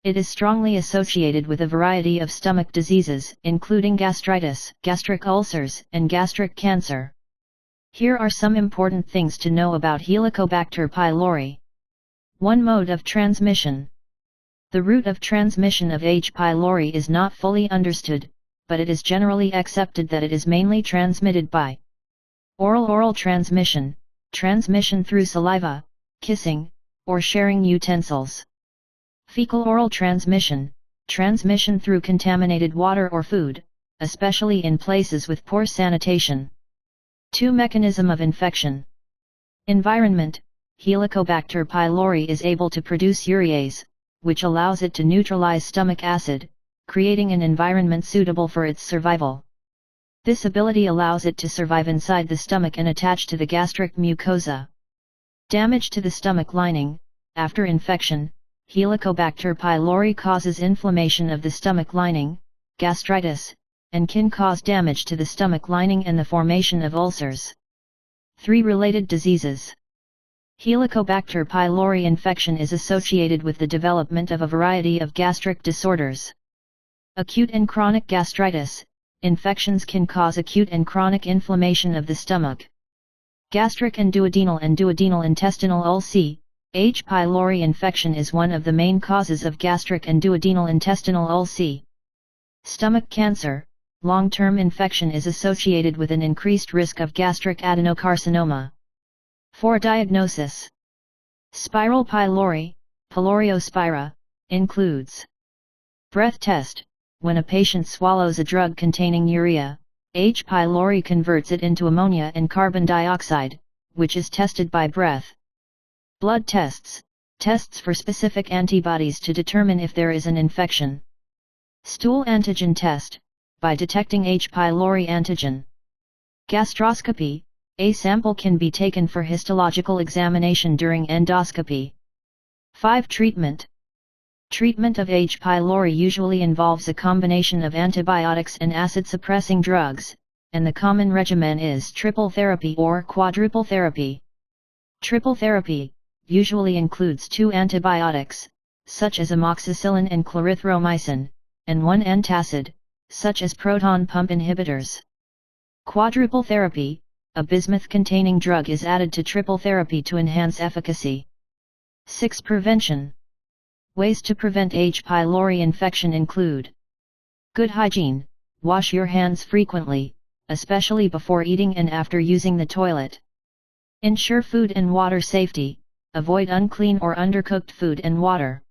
[SPEAKER 1] It is strongly associated with a variety of stomach diseases, including gastritis, gastric ulcers, and gastric cancer. Here are some important things to know about Helicobacter pylori. 1. Mode of transmission. The route of transmission of H. pylori is not fully understood, but it is generally accepted that it is mainly transmitted by oral transmission, transmission through saliva, kissing, or sharing utensils. Fecal-oral transmission, transmission through contaminated water or food, especially in places with poor sanitation. 2. Mechanism of infection. Environment. Helicobacter pylori is able to produce urease, which allows it to neutralize stomach acid, creating an environment suitable for its survival. This ability allows it to survive inside the stomach and attach to the gastric mucosa. Damage to the stomach lining. After infection, Helicobacter pylori causes inflammation of the stomach lining, gastritis, and can cause damage to the stomach lining and the formation of ulcers. 3. Related diseases. Helicobacter pylori infection is associated with the development of a variety of gastric disorders. Acute and chronic gastritis. Infections can cause acute and chronic inflammation of the stomach. Gastric and duodenal intestinal ulcer. H. pylori infection is one of the main causes of gastric and duodenal intestinal ulcer. Stomach cancer. Long-term infection is associated with an increased risk of gastric adenocarcinoma. 4. Diagnosis. Spiral pylori, pyloriospira, includes breath test. When a patient swallows a drug containing urea, H. pylori converts it into ammonia and carbon dioxide, which is tested by breath. Blood tests, tests for specific antibodies to determine if there is an infection. Stool antigen test, by detecting H. pylori antigen. Gastroscopy, a sample can be taken for histological examination during endoscopy. 5. Treatment. Treatment of H. pylori usually involves a combination of antibiotics and acid-suppressing drugs, and the common regimen is triple therapy or quadruple therapy. Triple therapy usually includes 2 antibiotics, such as amoxicillin and clarithromycin, and 1 antacid, such as proton pump inhibitors. Quadruple therapy, a bismuth-containing drug is added to triple therapy to enhance efficacy. 6. Prevention. Ways to prevent H. pylori infection include good hygiene. Wash your hands frequently, especially before eating and after using the toilet. Ensure food and water safety. Avoid unclean or undercooked food and water.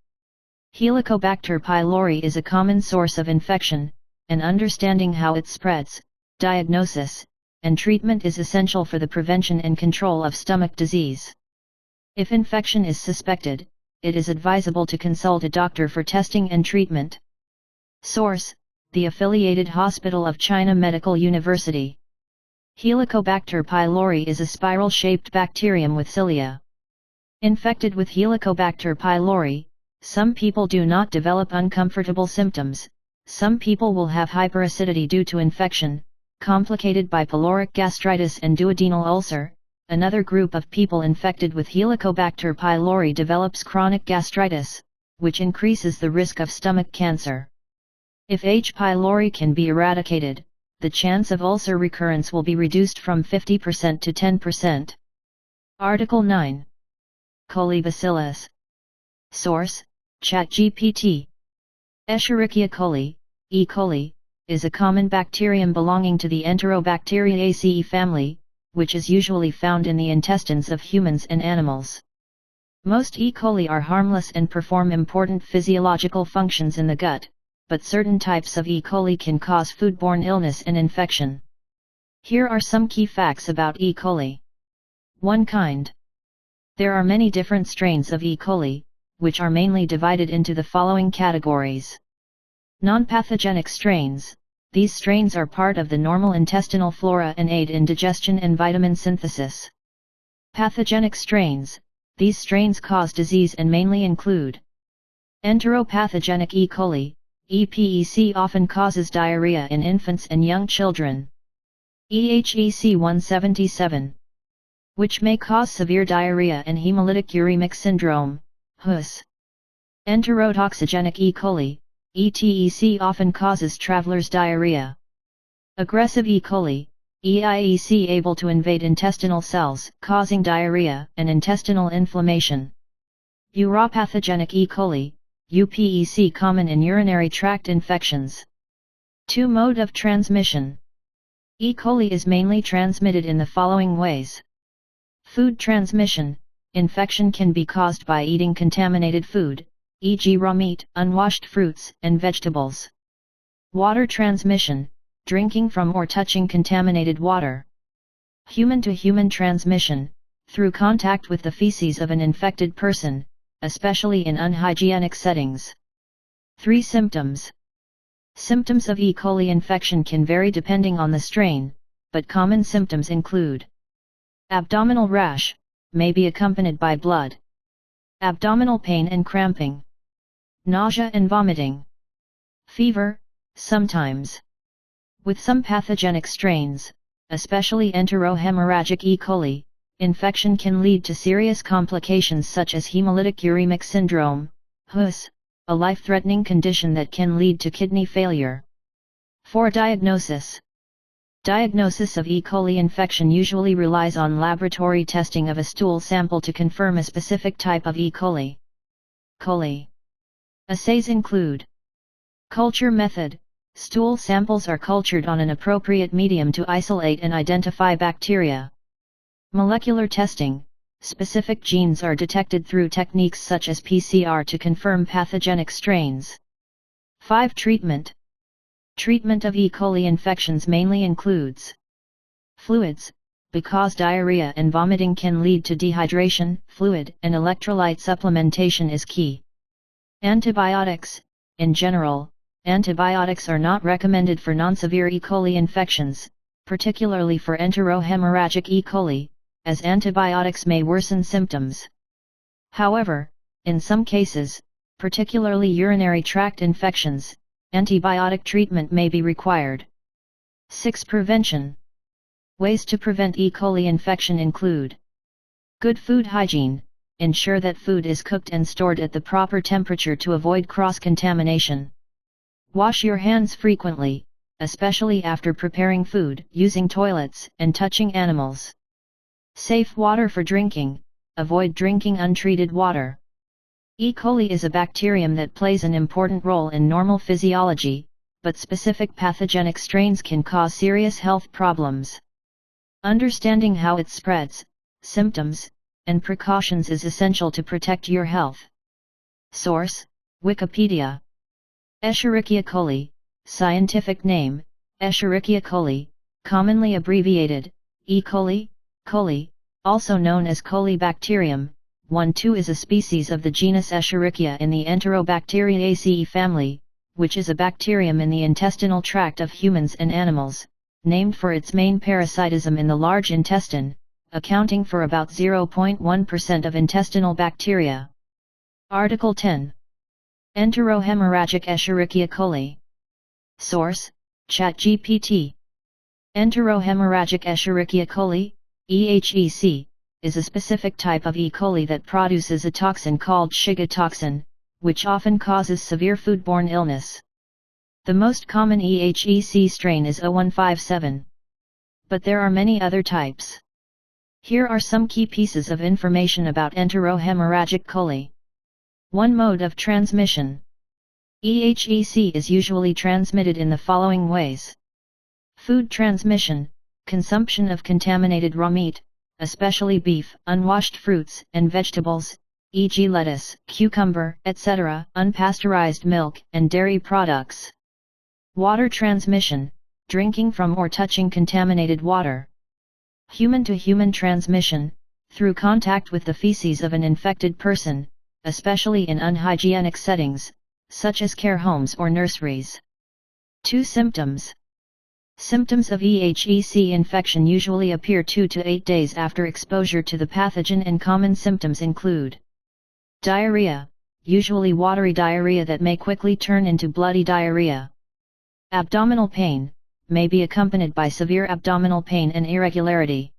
[SPEAKER 1] Helicobacter pylori is a common source of infection, and understanding how it spreads, diagnosis, and treatment is essential for the prevention and control of stomach disease. If infection is suspected, it is advisable to consult a doctor for testing and treatment. Source: the Affiliated Hospital of China Medical University. Helicobacter pylori is a spiral-shaped bacterium with cilia. Infected with Helicobacter pylori, some people do not develop uncomfortable symptoms. Some people will have hyperacidity due to infection, complicated by pyloric gastritis and duodenal ulcer. Another group of people infected with Helicobacter pylori develops chronic gastritis, which increases the risk of stomach cancer. If H. pylori can be eradicated, the chance of ulcer recurrence will be reduced from 50% to 10%. Article 9. Colibacillus. Source: ChatGPT. Escherichia coli, E. coli, is a common bacterium belonging to the Enterobacteriaceae family, which is usually found in the intestines of humans and animals. Most E. coli are harmless and perform important physiological functions in the gut, but certain types of E. coli can cause foodborne illness and infection. Here are some key facts about E. coli. 1. Kind. There are many different strains of E. coli, which are mainly divided into the following categories. Non-pathogenic strains. These strains are part of the normal intestinal flora and aid in digestion and vitamin synthesis. Pathogenic strains. These strains cause disease and mainly include enteropathogenic E. coli, EPEC often causes diarrhea in infants and young children. EHEC 177, which may cause severe diarrhea and hemolytic uremic syndrome, HUS. Enterotoxigenic E. coli, ETEC often causes traveler's diarrhea. Aggressive E. coli, EIEC able to invade intestinal cells, causing diarrhea and intestinal inflammation. Uropathogenic E. coli, UPEC common in urinary tract infections. 2. Mode of transmission. E. coli is mainly transmitted in the following ways. Food transmission. Infection can be caused by eating contaminated food, e.g. raw meat, unwashed fruits and vegetables. Water transmission. Drinking from or touching contaminated water. Human-to-human transmission, through contact with the feces of an infected person, especially in unhygienic settings. 3. Symptoms. Symptoms of E. coli infection can vary depending on the strain, but common symptoms include abdominal rash, may be accompanied by blood. Abdominal pain and cramping. Nausea and vomiting. Fever, sometimes. With some pathogenic strains, especially enterohemorrhagic E. coli, infection can lead to serious complications such as hemolytic uremic syndrome, HUS, a life-threatening condition that can lead to kidney failure. 4. Diagnosis. Diagnosis of E. coli infection usually relies on laboratory testing of a stool sample to confirm a specific type of E. coli. Assays include culture method. Stool samples are cultured on an appropriate medium to isolate and identify bacteria. Molecular testing. Specific genes are detected through techniques such as PCR to confirm pathogenic strains. 5. Treatment. Treatment of E. coli infections mainly includes fluids, because diarrhea and vomiting can lead to dehydration, fluid and electrolyte supplementation is key. Antibiotics. In general, antibiotics are not recommended for non-severe E. coli infections, particularly for enterohemorrhagic E. coli, as antibiotics may worsen symptoms. However, in some cases, particularly urinary tract infections, antibiotic treatment may be required. 6. Prevention. Ways to prevent E. coli infection include good food hygiene. Ensure that food is cooked and stored at the proper temperature to avoid cross-contamination. Wash your hands frequently, especially after preparing food, using toilets, and touching animals. Safe water for drinking. Avoid drinking untreated water. E. coli is a bacterium that plays an important role in normal physiology, but specific pathogenic strains can cause serious health problems. Understanding how it spreads, symptoms, and precautions is essential to protect your health. Source: Wikipedia. Escherichia coli, scientific name, Escherichia coli, commonly abbreviated, E. coli, coli, also known as Colibacterium. 1-2 is a species of the genus Escherichia in the Enterobacteriaceae family, which is a bacterium in the intestinal tract of humans and animals, named for its main parasitism in the large intestine, accounting for about 0.1% of intestinal bacteria. Article 10. Enterohemorrhagic Escherichia coli. Source: ChatGPT. Enterohemorrhagic Escherichia coli, EHEC, is a specific type of E. coli that produces a toxin called Shiga toxin, which often causes severe foodborne illness. The most common EHEC strain is 0157. But there are many other types. Here are some key pieces of information about enterohemorrhagic coli. 1. Mode of transmission. EHEC is usually transmitted in the following ways. Food transmission, consumption of contaminated raw meat, especially beef, unwashed fruits and vegetables, e.g. lettuce, cucumber, etc., unpasteurized milk and dairy products. Water transmission, drinking from or touching contaminated water. Human-to-human transmission, through contact with the feces of an infected person, especially in unhygienic settings, such as care homes or nurseries. 2. Symptoms. Symptoms of EHEC infection usually appear 2 to 8 days after exposure to the pathogen, and common symptoms include diarrhea, usually watery diarrhea that may quickly turn into bloody diarrhea. Abdominal pain, may be accompanied by severe abdominal pain and irregularity.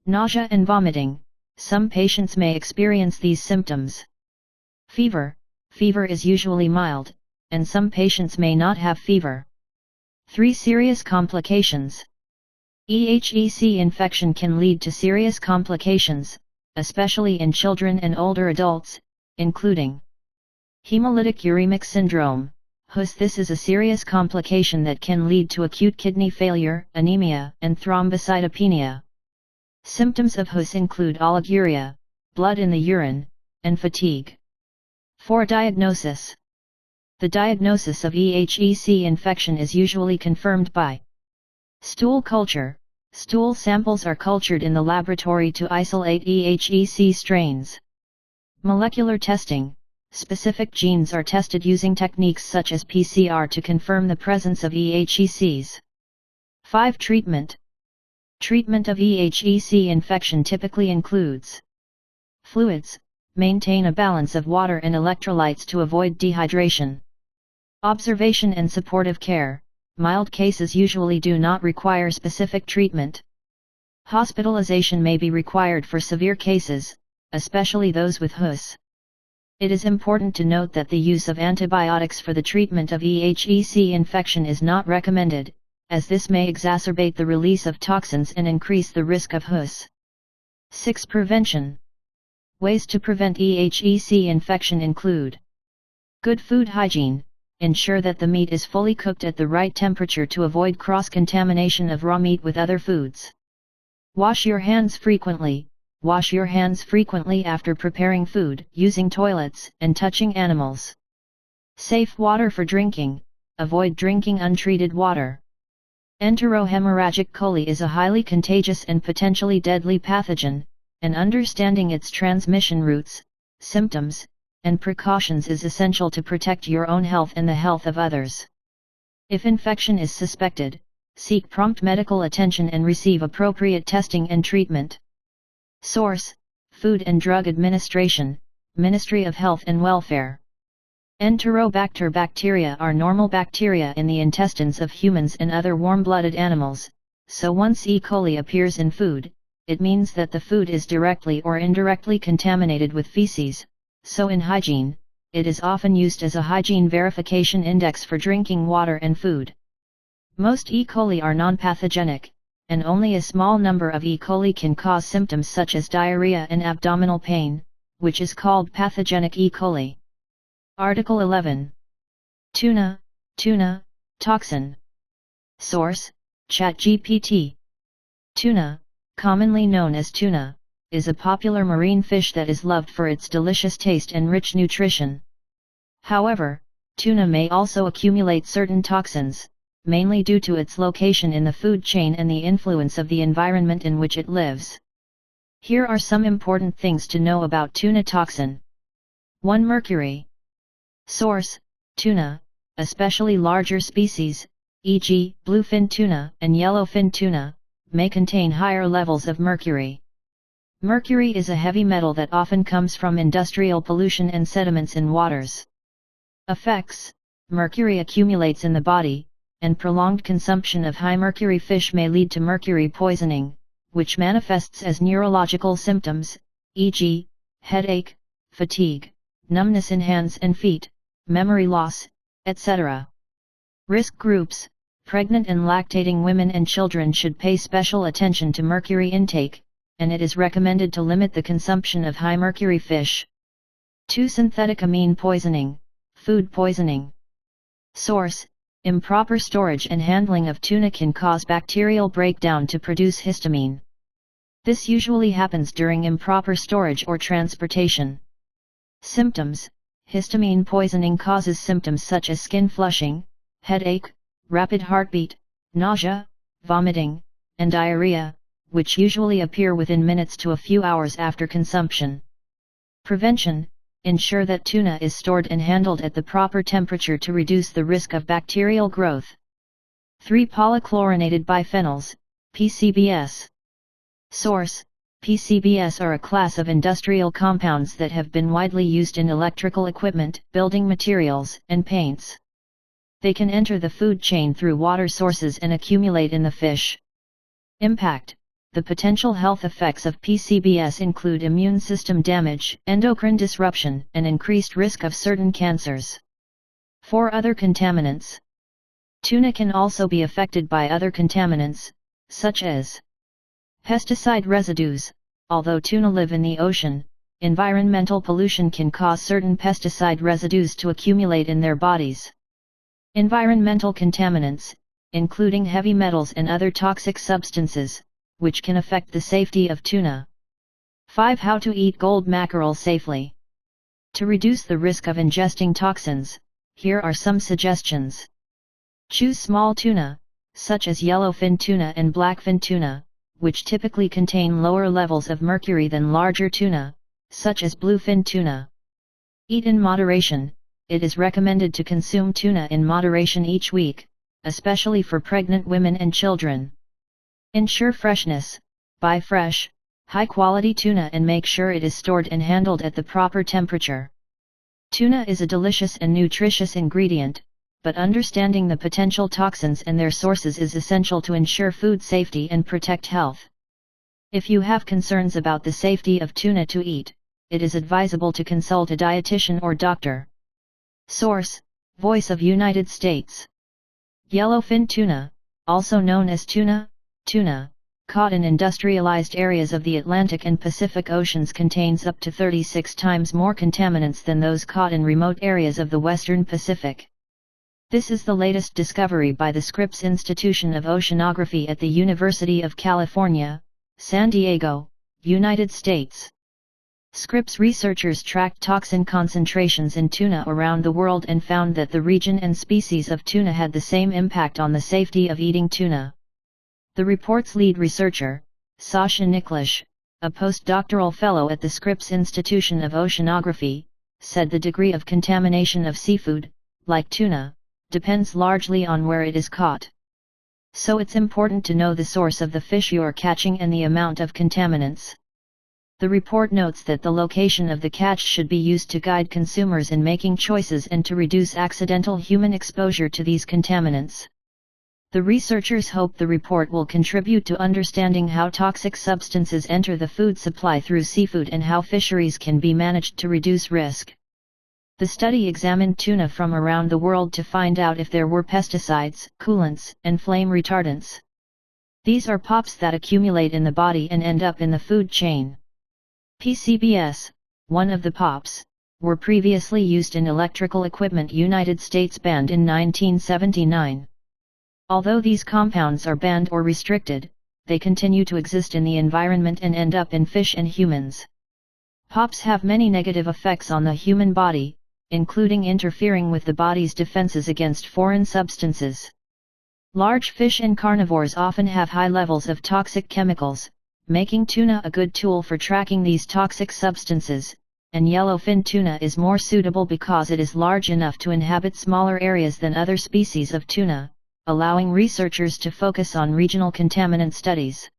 [SPEAKER 1] Nausea and vomiting, some patients may experience these symptoms. Fever, fever is usually mild, and some patients may not have fever. 3. Serious complications. EHEC infection can lead to serious complications, especially in children and older adults, including hemolytic uremic syndrome, HUS. This is a serious complication that can lead to acute kidney failure, anemia, and thrombocytopenia. Symptoms of HUS include oliguria, blood in the urine, and fatigue. For diagnosis, the diagnosis of EHEC infection is usually confirmed by stool culture. Stool samples are cultured in the laboratory to isolate EHEC strains. Molecular testing. Specific genes are tested using techniques such as PCR to confirm the presence of EHECs. 5. Treatment. Treatment of EHEC infection typically includes fluids. Maintain a balance of water and electrolytes to avoid dehydration. Observation and supportive care. Mild cases usually do not require specific treatment. Hospitalization may be required for severe cases, especially those with HUS. It is important to note that the use of antibiotics for the treatment of EHEC infection is not recommended, as this may exacerbate the release of toxins and increase the risk of HUS. 6. Prevention. Ways to prevent EHEC infection include good food hygiene. Ensure that the meat is fully cooked at the right temperature to avoid cross-contamination of raw meat with other foods. Wash your hands frequently. Wash your hands frequently after preparing food, using toilets, and touching animals. Safe water for drinking. Avoid drinking untreated water. Enterohemorrhagic coli is a highly contagious and potentially deadly pathogen, and understanding its transmission routes, symptoms, and precautions is essential to protect your own health and the health of others. If infection is suspected, seek prompt medical attention and receive appropriate testing and treatment. Source: Food and Drug Administration, Ministry of Health and Welfare. Enterobacter bacteria are normal bacteria in the intestines of humans and other warm-blooded animals, so once E. coli appears in food, it means that the food is directly or indirectly contaminated with feces. So in hygiene, it is often used as a hygiene verification index for drinking water and food. Most E. coli are non-pathogenic, and only a small number of E. coli can cause symptoms such as diarrhea and abdominal pain, which is called pathogenic E. coli. Article 11. Tuna, toxin. Source: ChatGPT. Tuna, commonly known as tuna, is a popular marine fish that is loved for its delicious taste and rich nutrition. However, tuna may also accumulate certain toxins, mainly due to its location in the food chain and the influence of the environment in which it lives. Here are some important things to know about tuna toxin. 1. Mercury. Source: tuna, especially larger species, e.g., bluefin tuna and yellowfin tuna, may contain higher levels of mercury. Mercury is a heavy metal that often comes from industrial pollution and sediments in waters. Effects: mercury accumulates in the body, and prolonged consumption of high mercury fish may lead to mercury poisoning, which manifests as neurological symptoms, e.g., headache, fatigue, numbness in hands and feet, memory loss, etc. Risk groups: pregnant and lactating women and children should pay special attention to mercury intake, and it is recommended to limit the consumption of high mercury fish. 2. Synthetic amine poisoning, food poisoning. Source: improper storage and handling of tuna can cause bacterial breakdown to produce histamine. This usually happens during improper storage or transportation. Symptoms: histamine poisoning causes symptoms such as skin flushing, headache, rapid heartbeat, nausea, vomiting, and diarrhea, which usually appear within minutes to a few hours after consumption. Prevention: ensure that tuna is stored and handled at the proper temperature to reduce the risk of bacterial growth. 3. Polychlorinated biphenyls, PCBs. Source: PCBs are a class of industrial compounds that have been widely used in electrical equipment, building materials, and paints. They can enter the food chain through water sources and accumulate in the fish. Impact: the potential health effects of PCBs include immune system damage, endocrine disruption, and increased risk of certain cancers. 4. Other contaminants. Tuna can also be affected by other contaminants, such as pesticide residues. Although tuna live in the ocean, environmental pollution can cause certain pesticide residues to accumulate in their bodies. Environmental contaminants, including heavy metals and other toxic substances, which can affect the safety of tuna. 5. How to eat gold mackerel safely. To reduce the risk of ingesting toxins, here are some suggestions. Choose small tuna, such as yellowfin tuna and blackfin tuna, which typically contain lower levels of mercury than larger tuna, such as bluefin tuna. Eat in moderation. It is recommended to consume tuna in moderation each week, especially for pregnant women and children. Ensure freshness. Buy fresh, high-quality tuna and make sure it is stored and handled at the proper temperature. Tuna is a delicious and nutritious ingredient, but understanding the potential toxins and their sources is essential to ensure food safety and protect health. If you have concerns about the safety of tuna to eat, it is advisable to consult a dietitian or doctor. Source: Voice of United States. Yellowfin tuna, also known as tuna, caught in industrialized areas of the Atlantic and Pacific Oceans, contains up to 36 times more contaminants than those caught in remote areas of the Western Pacific. This is the latest discovery by the Scripps Institution of Oceanography at the University of California, San Diego, United States. Scripps researchers tracked toxin concentrations in tuna around the world and found that the region and species of tuna had the same impact on the safety of eating tuna. The report's lead researcher, Sasha Nikolish, a postdoctoral fellow at the Scripps Institution of Oceanography, said the degree of contamination of seafood, like tuna, depends largely on where it is caught. So it's important to know the source of the fish you're catching and the amount of contaminants. The report notes that the location of the catch should be used to guide consumers in making choices and to reduce accidental human exposure to these contaminants. The researchers hope the report will contribute to understanding how toxic substances enter the food supply through seafood and how fisheries can be managed to reduce risk. The study examined tuna from around the world to find out if there were pesticides, coolants, and flame retardants. These are POPs that accumulate in the body and end up in the food chain. PCBs, one of the POPs, were previously used in electrical equipment United States banned in 1979. Although these compounds are banned or restricted, they continue to exist in the environment and end up in fish and humans. POPs have many negative effects on the human body, including interfering with the body's defenses against foreign substances. Large fish and carnivores often have high levels of toxic chemicals, making tuna a good tool for tracking these toxic substances, and yellowfin tuna is more suitable because it is large enough to inhabit smaller areas than other species of tuna, allowing researchers to focus on regional contaminant studies.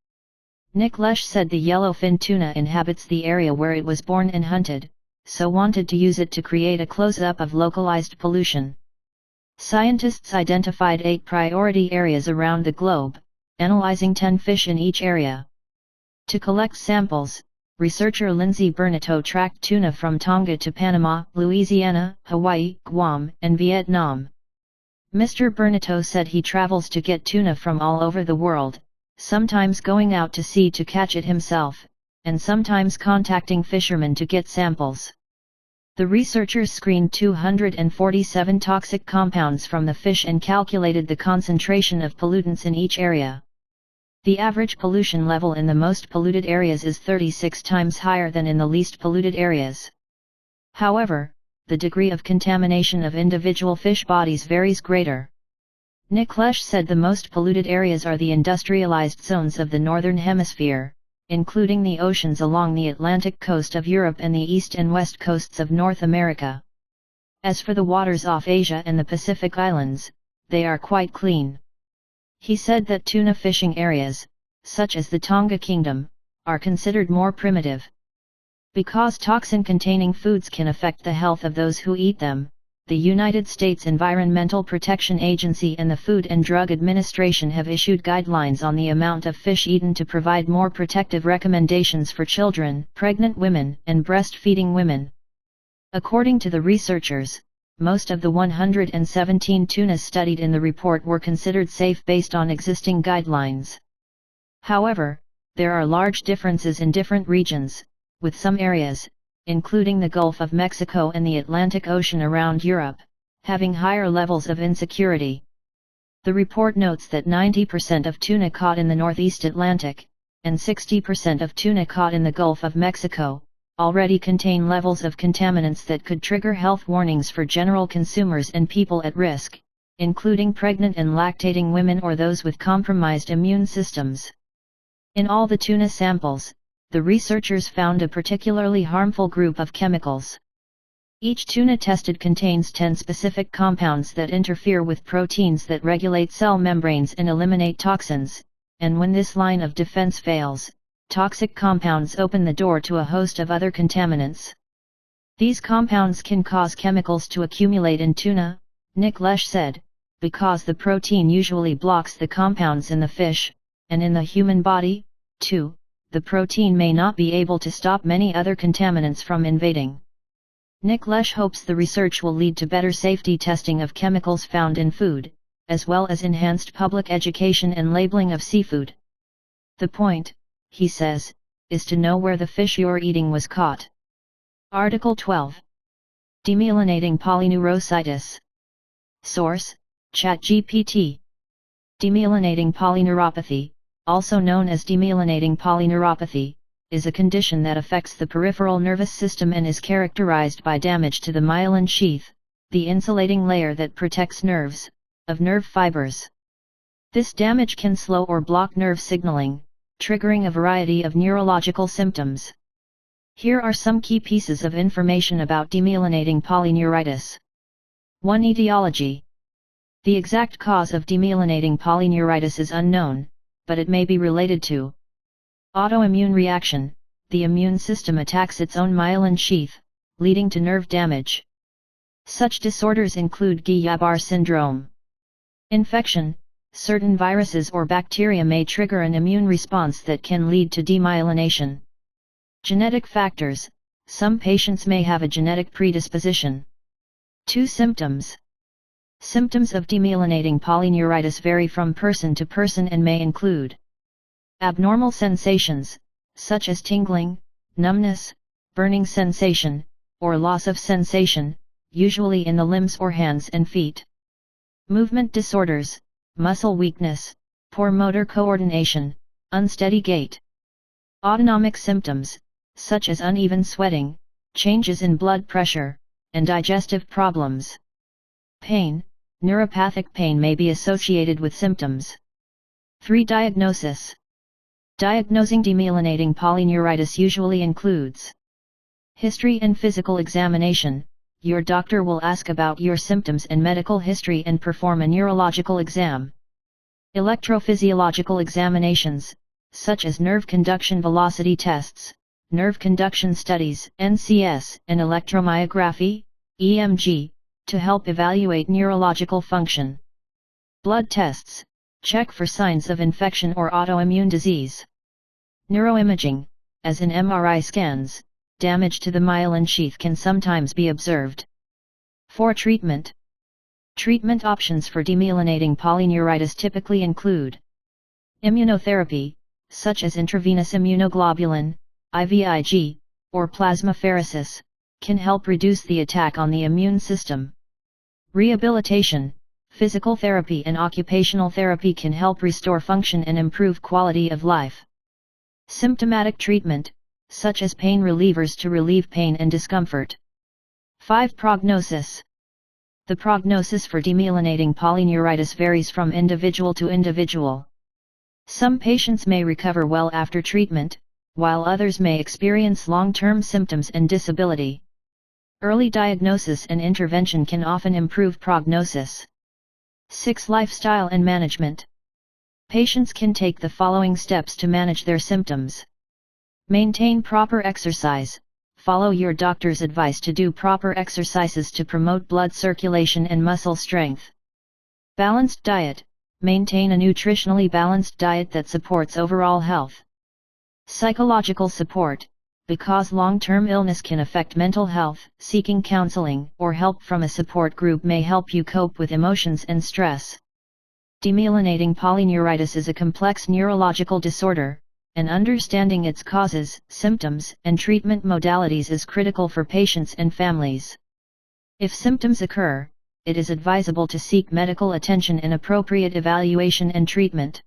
[SPEAKER 1] Nikolish said the yellowfin tuna inhabits the area where it was born and hunted, so wanted to use it to create a close-up of localized pollution. Scientists identified 8 priority areas around the globe, analyzing 10 fish in each area. To collect samples, researcher Lindsay Bernito tracked tuna from Tonga to Panama, Louisiana, Hawaii, Guam, and Vietnam. Mr. Bernito said he travels to get tuna from all over the world, sometimes going out to sea to catch it himself, and sometimes contacting fishermen to get samples. The researchers screened 247 toxic compounds from the fish and calculated the concentration of pollutants in each area. The average pollution level in the most polluted areas is 36 times higher than in the least polluted areas. However, the degree of contamination of individual fish bodies varies greater. Nikolish said the most polluted areas are the industrialized zones of the Northern Hemisphere, including the oceans along the Atlantic coast of Europe and the east and west coasts of North America. As for the waters off Asia and the Pacific Islands, they are quite clean. He said that tuna fishing areas, such as the Tonga Kingdom, are considered more primitive. Because toxin-containing foods can affect the health of those who eat them, the United States Environmental Protection Agency and the Food and Drug Administration have issued guidelines on the amount of fish eaten to provide more protective recommendations for children, pregnant women, and breastfeeding women. According to the researchers, most of the 117 tunas studied in the report were considered safe based on existing guidelines. However, there are large differences in different regions, with some areas, including the Gulf of Mexico and the Atlantic Ocean around Europe, having higher levels of insecurity. The report notes that 90% of tuna caught in the Northeast Atlantic, and 60% of tuna caught in the Gulf of Mexico, already contain levels of contaminants that could trigger health warnings for general consumers and people at risk, including pregnant and lactating women or those with compromised immune systems. In all the tuna samples, the researchers found a particularly harmful group of chemicals. Each tuna tested contains 10 specific compounds that interfere with proteins that regulate cell membranes and eliminate toxins, and when this line of defense fails, toxic compounds open the door to a host of other contaminants. These compounds can cause chemicals to accumulate in tuna, Nick Lesh said, because the protein usually blocks the compounds in the fish, and in the human body, too, the protein may not be able to stop many other contaminants from invading. Nick Lesh hopes the research will lead to better safety testing of chemicals found in food, as well as enhanced public education and labeling of seafood. The point, he says, is to know where the fish you're eating was caught. Article 12. Demyelinating polyneuropathy. Source: ChatGPT. Demyelinating polyneuropathy, also known as demyelinating polyneuropathy, is a condition that affects the peripheral nervous system and is characterized by damage to the myelin sheath, the insulating layer that protects nerves, of nerve fibers. This damage can slow or block nerve signaling, triggering a variety of neurological symptoms. Here are some key pieces of information about demyelinating polyneuritis. 1. Etiology. The exact cause of demyelinating polyneuritis is unknown, but it may be related to autoimmune reaction. The immune system attacks its own myelin sheath, leading to nerve damage. Such disorders include Guillain-Barré syndrome. Infection. Certain viruses or bacteria may trigger an immune response that can lead to demyelination. Genetic factors. Some patients may have a genetic predisposition. 2. Symptoms. Symptoms of demyelinating polyneuritis vary from person to person and may include abnormal sensations, such as tingling, numbness, burning sensation, or loss of sensation, usually in the limbs or hands and feet. Movement disorders, muscle weakness, poor motor coordination, unsteady gait. Autonomic symptoms, such as uneven sweating, changes in blood pressure, and digestive problems. Pain. Neuropathic pain may be associated with symptoms. 3. Diagnosis. Diagnosing demyelinating polyneuritis usually includes history and physical examination. Your doctor will ask about your symptoms and medical history and perform a neurological exam. Electrophysiological examinations, such as nerve conduction velocity tests, nerve conduction studies (NCS), and electromyography (EMG), to help evaluate neurological function. Blood tests, check for signs of infection or autoimmune disease. Neuroimaging, as in MRI scans, damage to the myelin sheath can sometimes be observed. 4. Treatment. Treatment options for demyelinating polyneuritis typically include immunotherapy, such as intravenous immunoglobulin, IVIG, or plasmapheresis, can help reduce the attack on the immune system. Rehabilitation, physical therapy and occupational therapy can help restore function and improve quality of life. Symptomatic treatment, such as pain relievers to relieve pain and discomfort. 5. Prognosis. The prognosis for demyelinating polyneuritis varies from individual to individual. Some patients may recover well after treatment, while others may experience long-term symptoms and disability. Early diagnosis and intervention can often improve prognosis. 6. Lifestyle and management. Patients can take the following steps to manage their symptoms. Maintain proper exercise. Follow your doctor's advice to do proper exercises to promote blood circulation and muscle strength. Balanced diet. Maintain a nutritionally balanced diet that supports overall health. Psychological support. Because long-term illness can affect mental health, seeking counseling or help from a support group may help you cope with emotions and stress. Demyelinating polyneuritis is a complex neurological disorder, and understanding its causes, symptoms, and treatment modalities is critical for patients and families. If symptoms occur, it is advisable to seek medical attention and appropriate evaluation and treatment.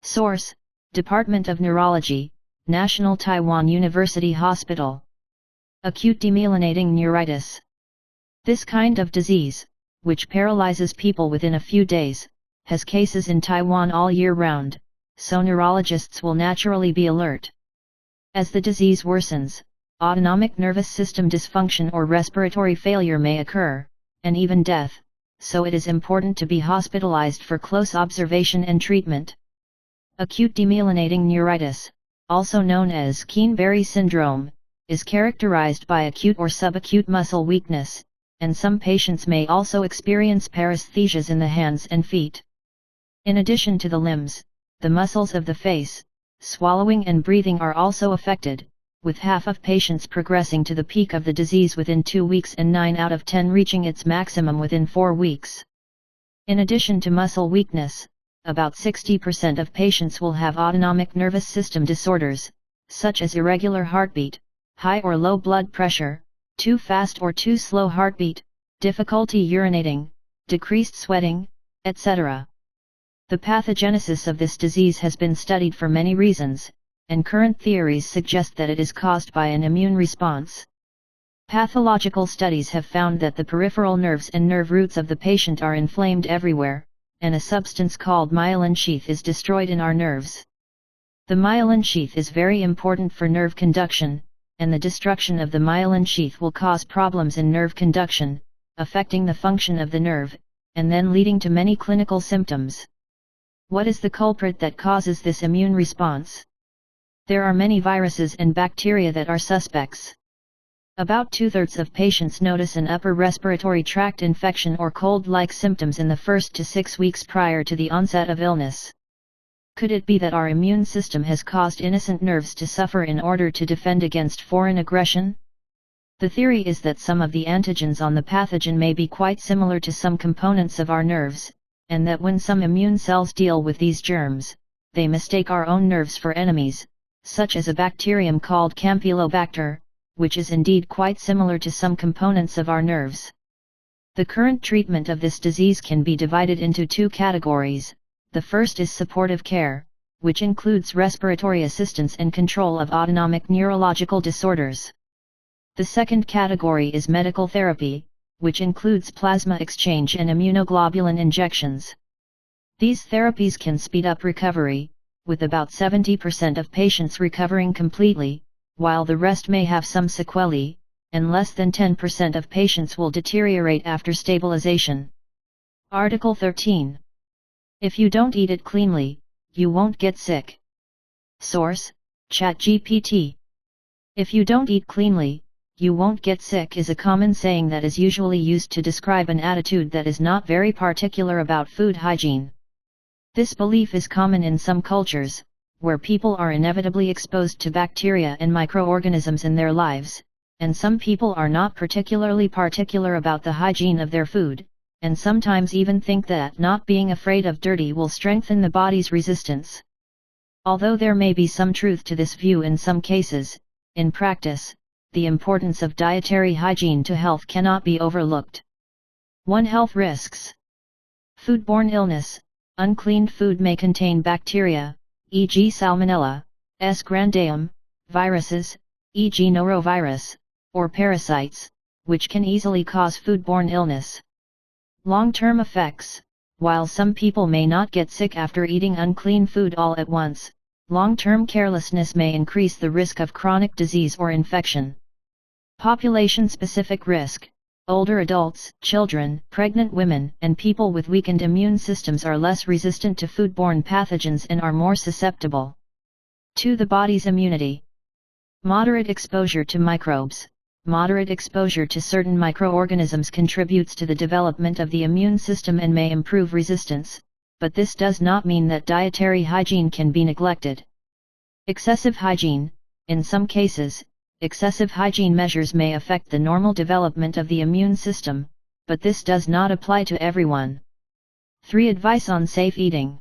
[SPEAKER 1] Source: Department of Neurology, National Taiwan University Hospital. Acute demyelinating neuritis. This kind of disease, which paralyzes people within a few days, has cases in Taiwan all year round, so neurologists will naturally be alert. As the disease worsens, autonomic nervous system dysfunction or respiratory failure may occur, and even death, so it is important to be hospitalized for close observation and treatment. Acute demyelinating neuritis, also known as Kienberry syndrome, is characterized by acute or subacute muscle weakness, and some patients may also experience paresthesias in the hands and feet. In addition to the limbs, the muscles of the face, swallowing and breathing are also affected, with half of patients progressing to the peak of the disease within 2 weeks and 9 out of 10 reaching its maximum within 4 weeks. In addition to muscle weakness, about 60% of patients will have autonomic nervous system disorders, such as irregular heartbeat, high or low blood pressure, too fast or too slow heartbeat, difficulty urinating, decreased sweating, etc. The pathogenesis of this disease has been studied for many reasons, and current theories suggest that it is caused by an immune response. Pathological studies have found that the peripheral nerves and nerve roots of the patient are inflamed everywhere, and a substance called myelin sheath is destroyed in our nerves. The myelin sheath is very important for nerve conduction, and the destruction of the myelin sheath will cause problems in nerve conduction, affecting the function of the nerve, and then leading to many clinical symptoms. What is the culprit that causes this immune response? There are many viruses and bacteria that are suspects. About 2/3 of patients notice an upper respiratory tract infection or cold-like symptoms in the first to 6 weeks prior to the onset of illness. Could it be that our immune system has caused innocent nerves to suffer in order to defend against foreign aggression? The theory is that some of the antigens on the pathogen may be quite similar to some components of our nerves, and that when some immune cells deal with these germs, they mistake our own nerves for enemies, such as a bacterium called Campylobacter, which is indeed quite similar to some components of our nerves. The current treatment of this disease can be divided into 2 categories. The first is supportive care, which includes respiratory assistance and control of autonomic neurological disorders. The second category is medical therapy, which includes plasma exchange and immunoglobulin injections. These therapies can speed up recovery, with about 70% of patients recovering completely, while the rest may have some sequelae, and less than 10% of patients will deteriorate after stabilization. Article 13. If you don't eat it cleanly, you won't get sick. Source: ChatGPT. If you don't eat cleanly, you won't get sick is a common saying that is usually used to describe an attitude that is not very particular about food hygiene. This belief is common in some cultures, where people are inevitably exposed to bacteria and microorganisms in their lives, and some people are not particularly particular about the hygiene of their food, and sometimes even think that not being afraid of dirty will strengthen the body's resistance. Although there may be some truth to this view in some cases, in practice, the importance of dietary hygiene to health cannot be overlooked. 1. Health risks. Foodborne illness. Uncleaned food may contain bacteria, e.g. Salmonella, S. grandeum, viruses, e.g. norovirus, or parasites, which can easily cause foodborne illness. Long-term effects. While some people may not get sick after eating unclean food all at once, long-term carelessness may increase the risk of chronic disease or infection. Population-specific risk. Older adults, children, pregnant women, and people with weakened immune systems are less resistant to foodborne pathogens and are more susceptible. 2. The body's immunity. Moderate exposure to microbes. Moderate exposure to certain microorganisms contributes to the development of the immune system and may improve resistance, but this does not mean that dietary hygiene can be neglected. Excessive hygiene. In some cases, excessive hygiene measures may affect the normal development of the immune system, but this does not apply to everyone. 3. Advice on safe eating.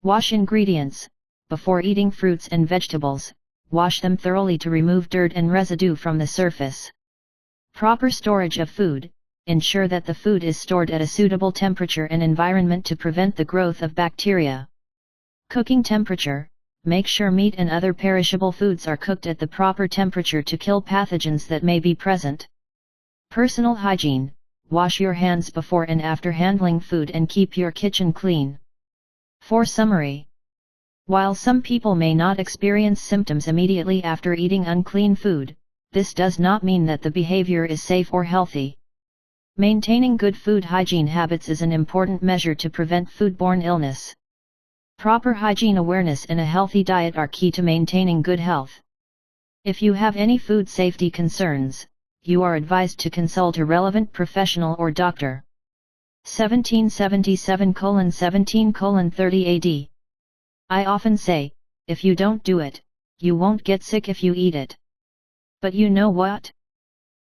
[SPEAKER 1] Wash ingredients. Before eating fruits and vegetables, wash them thoroughly to remove dirt and residue from the surface. Proper storage of food. Ensure that the food is stored at a suitable temperature and environment to prevent the growth of bacteria. Cooking temperature. Make sure meat and other perishable foods are cooked at the proper temperature to kill pathogens that may be present. Personal hygiene. Wash your hands before and after handling food and keep your kitchen clean. For summary. While some people may not experience symptoms immediately after eating unclean food, this does not mean that the behavior is safe or healthy. Maintaining good food hygiene habits is an important measure to prevent foodborne illness. Proper hygiene awareness and a healthy diet are key to maintaining good health. If you have any food safety concerns, you are advised to consult a relevant professional or doctor. 1777:17:30 AD. I often say, if you don't do it, you won't get sick if you eat it. But you know what?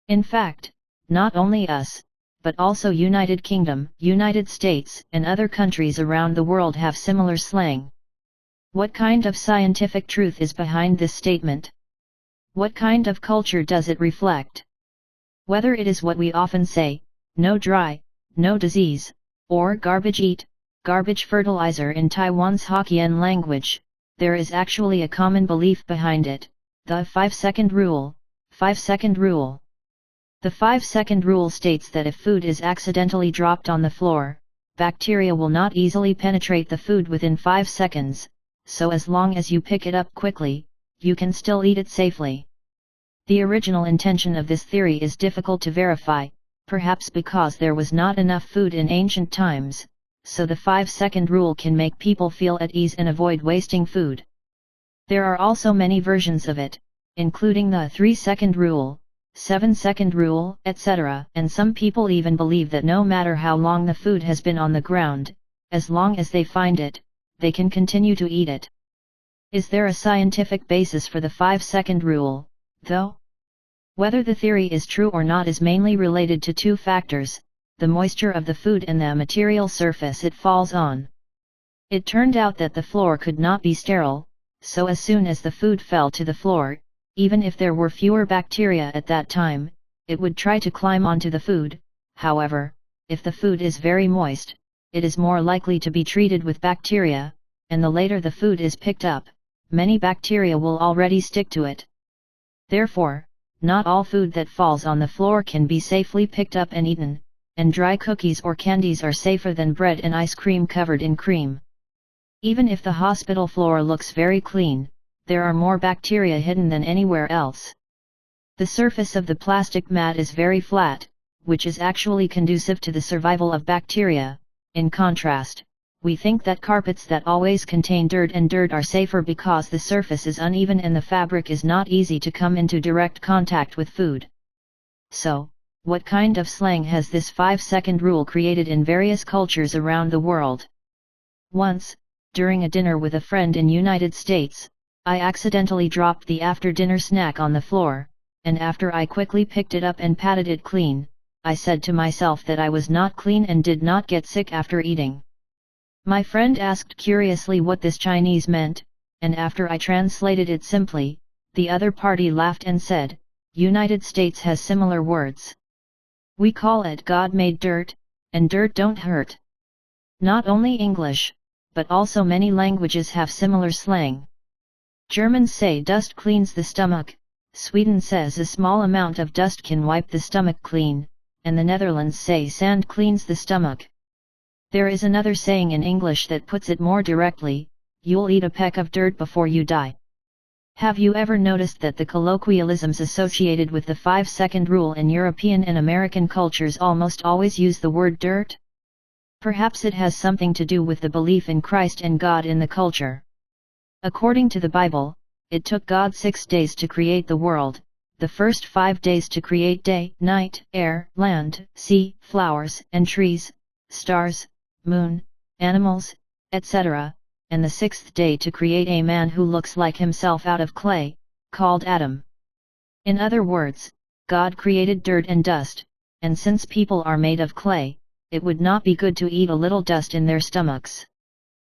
[SPEAKER 1] In fact, not only us, but also United Kingdom, United States, and other countries around the world have similar slang. What kind of scientific truth is behind this statement? What kind of culture does it reflect? Whether it is what we often say, no dry, no disease, or garbage eat, garbage fertilizer in Taiwan's Hokkien language, there is actually a common belief behind it, the 5-second rule. 5-second rule. The 5-second rule states that if food is accidentally dropped on the floor, bacteria will not easily penetrate the food within 5 seconds, so as long as you pick it up quickly, you can still eat it safely. The original intention of this theory is difficult to verify, perhaps because there was not enough food in ancient times, so the 5-second rule can make people feel at ease and avoid wasting food. There are also many versions of it, including the 3-second rule, 7-second rule, etc., and some people even believe that no matter how long the food has been on the ground, as long as they find it, they can continue to eat it. Is there a scientific basis for the 5-second rule, though? Whether the theory is true or not is mainly related to two factors, the moisture of the food and the material surface it falls on. It turned out that the floor could not be sterile, so as soon as the food fell to the floor, even if there were fewer bacteria at that time, it would try to climb onto the food. However, if the food is very moist, it is more likely to be treated with bacteria, and the later the food is picked up, many bacteria will already stick to it. Therefore, not all food that falls on the floor can be safely picked up and eaten, and dry cookies or candies are safer than bread and ice cream covered in cream. Even if the hospital floor looks very clean, there are more bacteria hidden than anywhere else. The surface of the plastic mat is very flat, which is actually conducive to the survival of bacteria. In contrast, we think that carpets that always contain dirt are safer because the surface is uneven and the fabric is not easy to come into direct contact with food. So, what kind of slang has this 5-second rule created in various cultures around the world? Once, during a dinner with a friend in United States, I accidentally dropped the after-dinner snack on the floor, and after I quickly picked it up and patted it clean, I said to myself that I was not clean and did not get sick after eating. My friend asked curiously what this Chinese meant, and after I translated it simply, the other party laughed and said, United States has similar words. We call it God made dirt, and dirt don't hurt. Not only English, but also many languages have similar slang. Germans say dust cleans the stomach, Sweden says a small amount of dust can wipe the stomach clean, and the Netherlands say sand cleans the stomach. There is another saying in English that puts it more directly, you'll eat a peck of dirt before you die. Have you ever noticed that the colloquialisms associated with the 5-second rule in European and American cultures almost always use the word dirt? Perhaps it has something to do with the belief in Christ and God in the culture. According to the Bible, it took God 6 days to create the world, the first 5 days to create day, night, air, land, sea, flowers and trees, stars, moon, animals, etc., and the 6th day to create a man who looks like himself out of clay, called Adam. In other words, God created dirt and dust, and since people are made of clay, it would not be good to eat a little dust in their stomachs.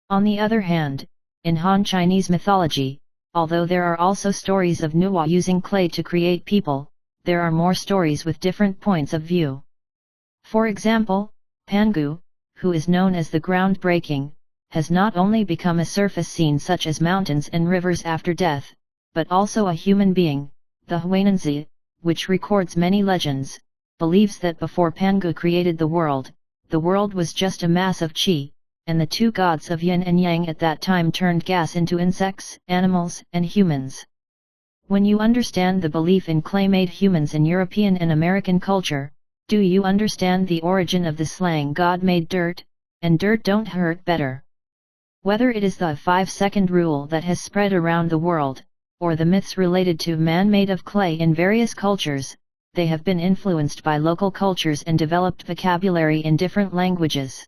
[SPEAKER 1] On the other hand, in Han Chinese mythology, although there are also stories of Nuwa using clay to create people, there are more stories with different points of view. For example, Pangu, who is known as the ground-breaking, has not only become a surface scene such as mountains and rivers after death, but also a human being. The Huainanzi, which records many legends, believes that before Pangu created the world was just a mass of qi, and the two gods of yin and yang at that time turned gas into insects, animals, and humans. When you understand the belief in clay-made humans in European and American culture, do you understand the origin of the slang God made dirt, and dirt don't hurt better? Whether it is the 5-second rule that has spread around the world, or the myths related to man made of clay in various cultures, they have been influenced by local cultures and developed vocabulary in different languages.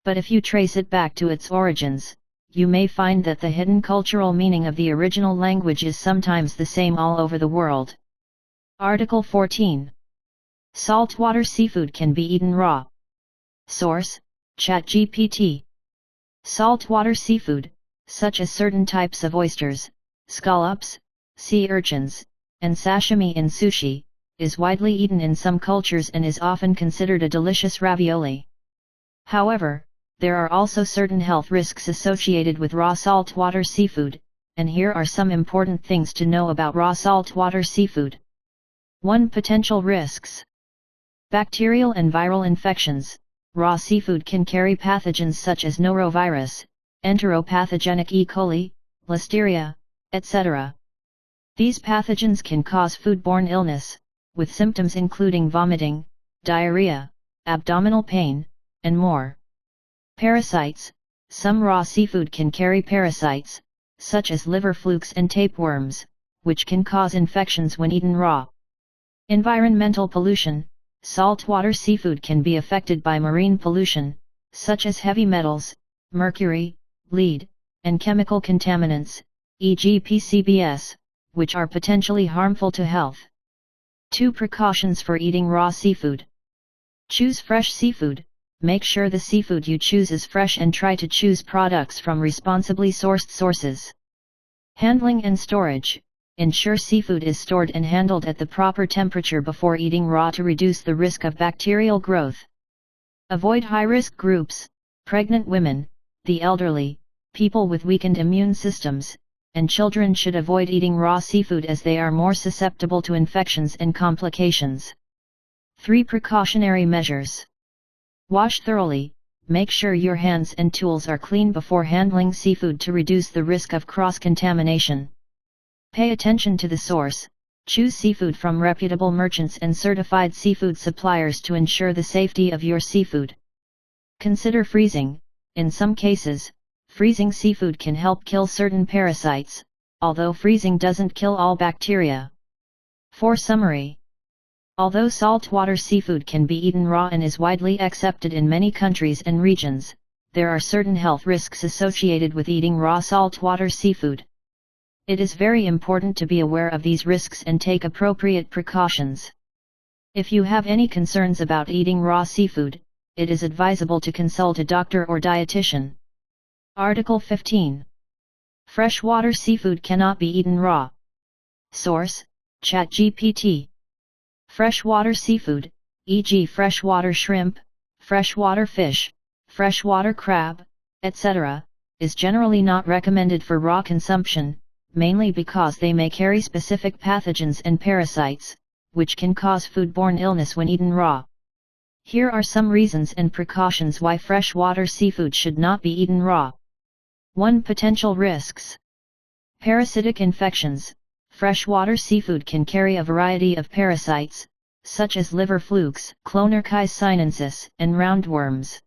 [SPEAKER 1] But if you trace it back to its origins, you may find that the hidden cultural meaning of the original language is sometimes the same all over the world. Article 14. Saltwater seafood can be eaten raw. Source: ChatGPT. Saltwater seafood, such as certain types of oysters, scallops, sea urchins, and sashimi in sushi, is widely eaten in some cultures and is often considered a delicious ravioli. However, there are also certain health risks associated with raw saltwater seafood, and here are some important things to know about raw saltwater seafood. 1. Potential risks. Bacterial and viral infections. Raw seafood can carry pathogens such as norovirus, enteropathogenic E. coli, listeria, etc. These pathogens can cause foodborne illness, with symptoms including vomiting, diarrhea, abdominal pain, and more. Parasites. Some raw seafood can carry parasites, such as liver flukes and tapeworms, which can cause infections when eaten raw. Environmental pollution. Saltwater seafood can be affected by marine pollution, such as heavy metals, mercury, lead, and chemical contaminants, e.g. PCBs, which are potentially harmful to health. 2. Precautions for eating raw seafood. Choose fresh seafood. Make sure the seafood you choose is fresh and try to choose products from responsibly sourced sources. Handling and storage. Ensure seafood is stored and handled at the proper temperature before eating raw to reduce the risk of bacterial growth. Avoid high-risk groups, pregnant women, the elderly, people with weakened immune systems, and children should avoid eating raw seafood as they are more susceptible to infections and complications. 3. Precautionary measures. Wash thoroughly. Make sure your hands and tools are clean before handling seafood to reduce the risk of cross-contamination. Pay attention to the source. Choose seafood from reputable merchants and certified seafood suppliers to ensure the safety of your seafood. Consider freezing. In some cases, freezing seafood can help kill certain parasites, although freezing doesn't kill all bacteria. For summary. Although saltwater seafood can be eaten raw and is widely accepted in many countries and regions, there are certain health risks associated with eating raw saltwater seafood. It is very important to be aware of these risks and take appropriate precautions. If you have any concerns about eating raw seafood, it is advisable to consult a doctor or dietitian. Article 15. Freshwater seafood cannot be eaten raw. Source: ChatGPT. Freshwater seafood, e.g. freshwater shrimp, freshwater fish, freshwater crab, etc., is generally not recommended for raw consumption, mainly because they may carry specific pathogens and parasites, which can cause foodborne illness when eaten raw. Here are some reasons and precautions why freshwater seafood should not be eaten raw. 1. Potential risks. Parasitic infections. Freshwater seafood can carry a variety of parasites, such as liver flukes, Clonorchis sinensis, and roundworms.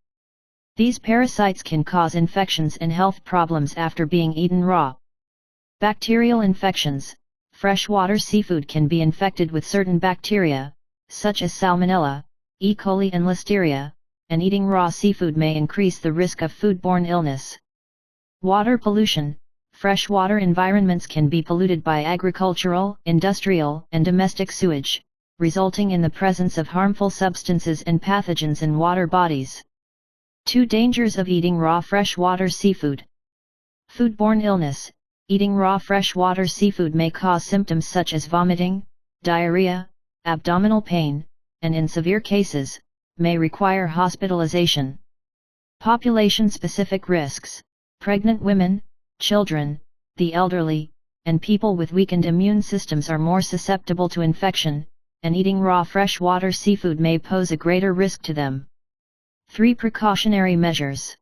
[SPEAKER 1] These parasites can cause infections and health problems after being eaten raw. Bacterial infections. Freshwater seafood can be infected with certain bacteria, such as Salmonella, E. coli and Listeria, and eating raw seafood may increase the risk of foodborne illness. Water pollution. Freshwater environments can be polluted by agricultural, industrial, and domestic sewage, resulting in the presence of harmful substances and pathogens in water bodies. 2 Dangers of eating raw freshwater seafood. Foodborne illness. Eating raw freshwater seafood may cause symptoms such as vomiting, diarrhea, abdominal pain, and in severe cases, may require hospitalization. Population-specific risks. Pregnant women, children, the elderly, and people with weakened immune systems are more susceptible to infection, and eating raw freshwater seafood may pose a greater risk to them. 3 Precautionary measures.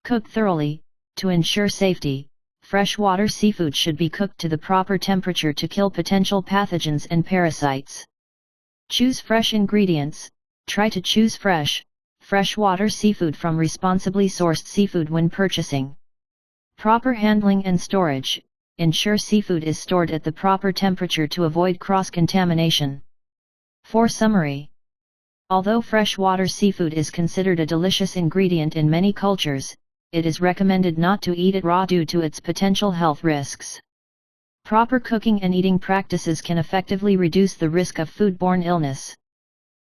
[SPEAKER 1] Cook thoroughly. To ensure safety, freshwater seafood should be cooked to the proper temperature to kill potential pathogens and parasites. Choose fresh ingredients. Try to choose freshwater seafood from responsibly sourced seafood when purchasing. Proper handling and storage. Ensure seafood is stored at the proper temperature to avoid cross-contamination. For summary. Although freshwater seafood is considered a delicious ingredient in many cultures, it is recommended not to eat it raw due to its potential health risks. Proper cooking and eating practices can effectively reduce the risk of foodborne illness.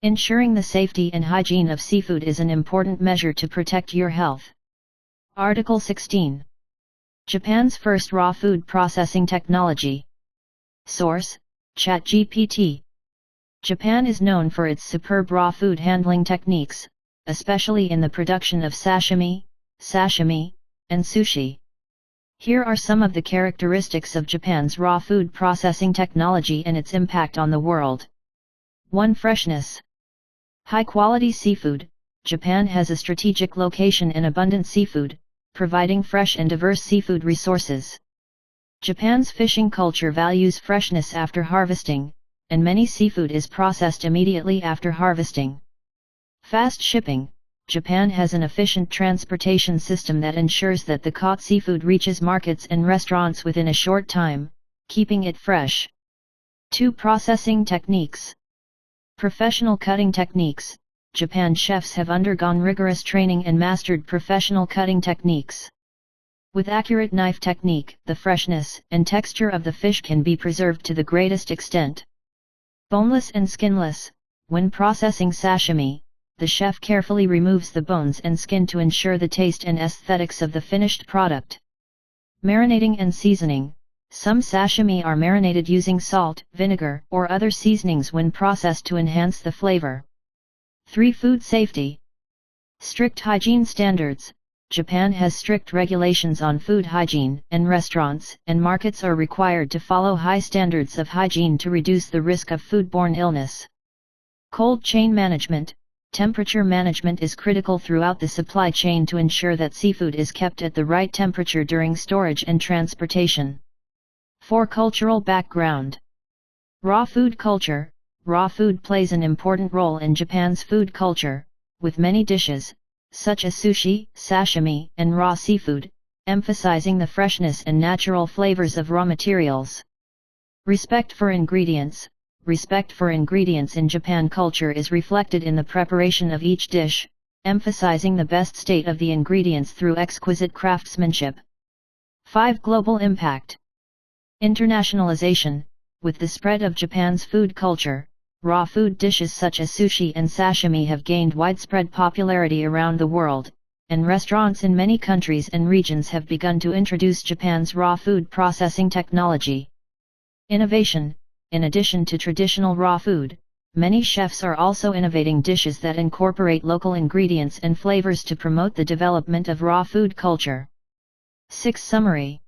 [SPEAKER 1] Ensuring the safety and hygiene of seafood is an important measure to protect your health. Article 16. Japan's first raw food processing technology. Source: ChatGPT. Japan is known for its superb raw food handling techniques, especially in the production of sashimi, and sushi. Here are some of the characteristics of Japan's raw food processing technology and its impact on the world. 1. Freshness. High-quality seafood. Japan has a strategic location and abundant seafood, providing fresh and diverse seafood resources. Japan's fishing culture values freshness after harvesting, and many seafood is processed immediately after harvesting. Fast shipping. Japan has an efficient transportation system that ensures that the caught seafood reaches markets and restaurants within a short time, keeping it fresh. 2. Processing techniques. Professional cutting techniques. Japan chefs have undergone rigorous training and mastered professional cutting techniques. With accurate knife technique, the freshness and texture of the fish can be preserved to the greatest extent. Boneless and skinless. When processing sashimi, the chef carefully removes the bones and skin to ensure the taste and aesthetics of the finished product. Marinating and seasoning. Some sashimi are marinated using salt, vinegar, or other seasonings when processed to enhance the flavor. 3. Food safety. Strict hygiene standards. Japan has strict regulations on food hygiene, and restaurants and markets are required to follow high standards of hygiene to reduce the risk of foodborne illness. Cold chain management. Temperature management is critical throughout the supply chain to ensure that seafood is kept at the right temperature during storage and transportation. 4. Cultural background. Raw food culture. Raw food plays an important role in Japan's food culture, with many dishes, such as sushi, sashimi, and raw seafood, emphasizing the freshness and natural flavors of raw materials. Respect for ingredients. Respect for ingredients in Japan culture is reflected in the preparation of each dish, emphasizing the best state of the ingredients through exquisite craftsmanship. 5. Global impact. Internationalization. With the spread of Japan's food culture, raw food dishes such as sushi and sashimi have gained widespread popularity around the world, and restaurants in many countries and regions have begun to introduce Japan's raw food processing technology. Innovation. In addition to traditional raw food, many chefs are also innovating dishes that incorporate local ingredients and flavors to promote the development of raw food culture. 6. Summary.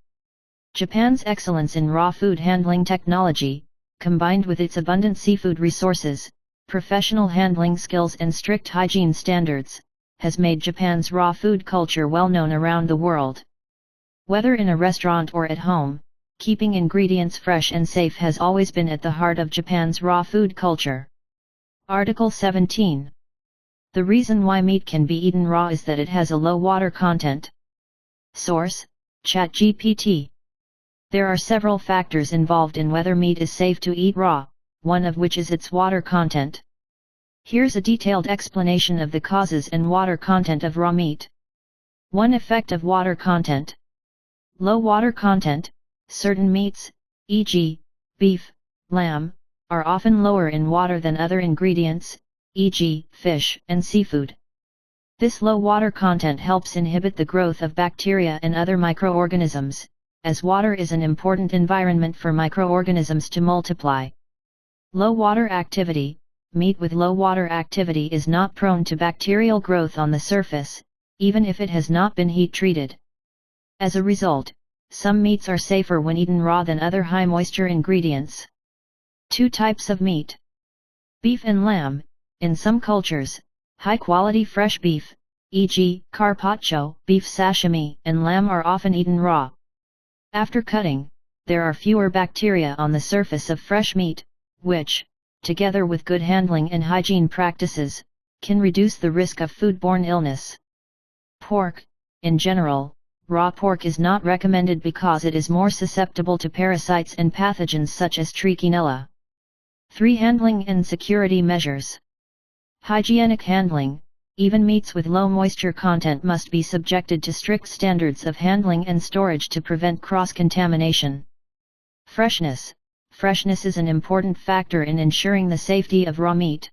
[SPEAKER 1] Japan's excellence in raw food handling technology, combined with its abundant seafood resources, professional handling skills and strict hygiene standards, has made Japan's raw food culture well known around the world. Whether in a restaurant or at home, keeping ingredients fresh and safe has always been at the heart of Japan's raw food culture. Article 17. The reason why meat can be eaten raw is that it has a low water content. Source: ChatGPT. There are several factors involved in whether meat is safe to eat raw, one of which is its water content. Here's a detailed explanation of the causes and water content of raw meat. 1. Effect of water content. Low water content. Certain meats, e.g., beef, lamb, are often lower in water than other ingredients, e.g., fish and seafood. This low water content helps inhibit the growth of bacteria and other microorganisms, as water is an important environment for microorganisms to multiply. Low water activity: meat with low water activity is not prone to bacterial growth on the surface, even if it has not been heat treated. As a result, some meats are safer when eaten raw than other high moisture ingredients. 2 types of meat. Beef and lamb. In some cultures, high-quality fresh beef, e.g., carpaccio, beef sashimi, and lamb are often eaten raw. After cutting, there are fewer bacteria on the surface of fresh meat, which, together with good handling and hygiene practices, can reduce the risk of foodborne illness. Pork. In general, raw pork is not recommended because it is more susceptible to parasites and pathogens such as Trichinella. 3. Handling and security measures. Hygienic handling. Even meats with low moisture content must be subjected to strict standards of handling and storage to prevent cross-contamination. Freshness. Freshness is an important factor in ensuring the safety of raw meat.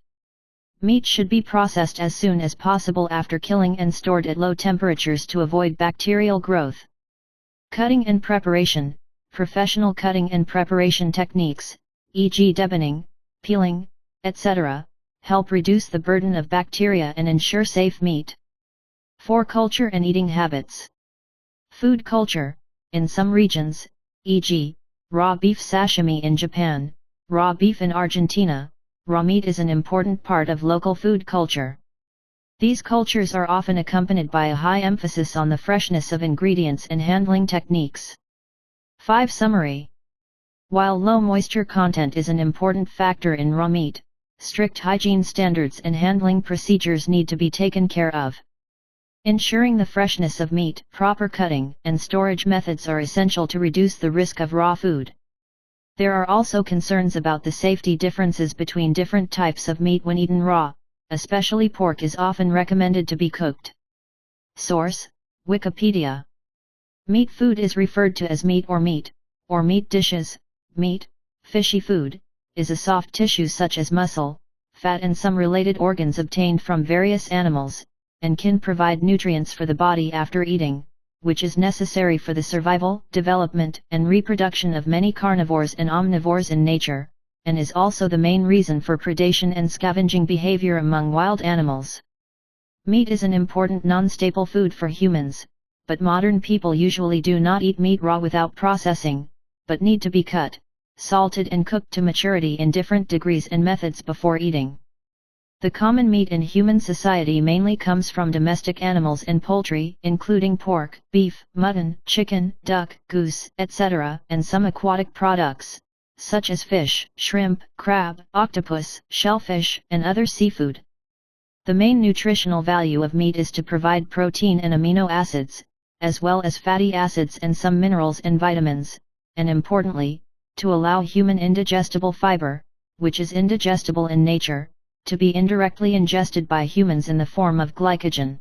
[SPEAKER 1] Meat should be processed as soon as possible after killing and stored at low temperatures to avoid bacterial growth. Cutting and preparation. Professional cutting and preparation techniques, e.g. deboning, peeling, etc., help reduce the burden of bacteria and ensure safe meat. 4. Culture and eating habits. Food culture. In some regions, e.g., raw beef sashimi in Japan, raw beef in Argentina, raw meat is an important part of local food culture. These cultures are often accompanied by a high emphasis on the freshness of ingredients and handling techniques. 5. Summary. While low moisture content is an important factor in raw meat, strict hygiene standards and handling procedures need to be taken care of. Ensuring the freshness of meat, proper cutting and storage methods are essential to reduce the risk of raw food. There are also concerns about the safety differences between different types of meat when eaten raw, especially pork is often recommended to be cooked. Source: Wikipedia. Meat food is referred to as meat, or meat dishes. Meat, fishy food, is a soft tissue such as muscle, fat and some related organs obtained from various animals, and can provide nutrients for the body after eating, which is necessary for the survival, development and reproduction of many carnivores and omnivores in nature, and is also the main reason for predation and scavenging behavior among wild animals. Meat is an important non-staple food for humans, but modern people usually do not eat meat raw without processing, but need to be cut, salted and cooked to maturity in different degrees and methods before eating. The common meat in human society mainly comes from domestic animals and poultry, including pork, beef, mutton, chicken, duck, goose, etc., and some aquatic products, such as fish, shrimp, crab, octopus, shellfish, and other seafood. The main nutritional value of meat is to provide protein and amino acids, as well as fatty acids and some minerals and vitamins, and importantly, to allow human indigestible fiber, which is indigestible in nature, to be indirectly ingested by humans in the form of glycogen.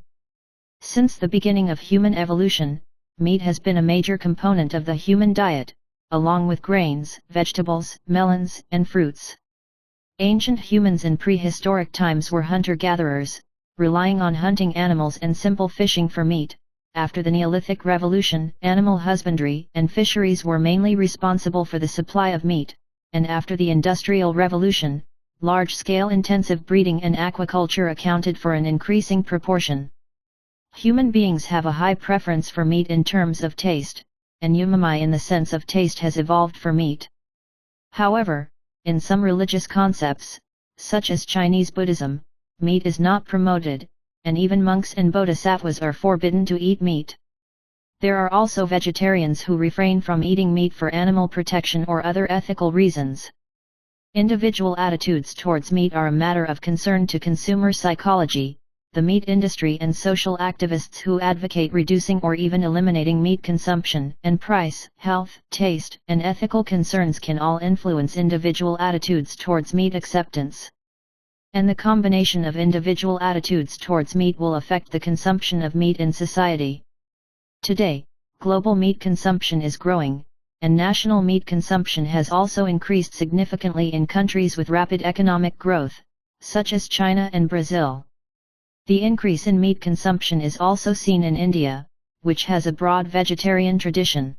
[SPEAKER 1] Since the beginning of human evolution, meat has been a major component of the human diet, along with grains, vegetables, melons, and fruits. Ancient humans in prehistoric times were hunter-gatherers, relying on hunting animals and simple fishing for meat. After the Neolithic Revolution, animal husbandry and fisheries were mainly responsible for the supply of meat, and after the Industrial Revolution, large-scale intensive breeding and aquaculture accounted for an increasing proportion. Human beings have a high preference for meat in terms of taste, and umami in the sense of taste has evolved for meat. However, in some religious concepts, such as Chinese Buddhism, meat is not promoted, and even monks and bodhisattvas are forbidden to eat meat. There are also vegetarians who refrain from eating meat for animal protection or other ethical reasons. Individual attitudes towards meat are a matter of concern to consumer psychology. The meat industry and social activists who advocate reducing or even eliminating meat consumption, and price, health, taste, and ethical concerns can all influence individual attitudes towards meat acceptance. And the combination of individual attitudes towards meat will affect the consumption of meat in society. Today, global meat consumption is growing, and national meat consumption has also increased significantly in countries with rapid economic growth, such as China and Brazil. The increase in meat consumption is also seen in India, which has a broad vegetarian tradition.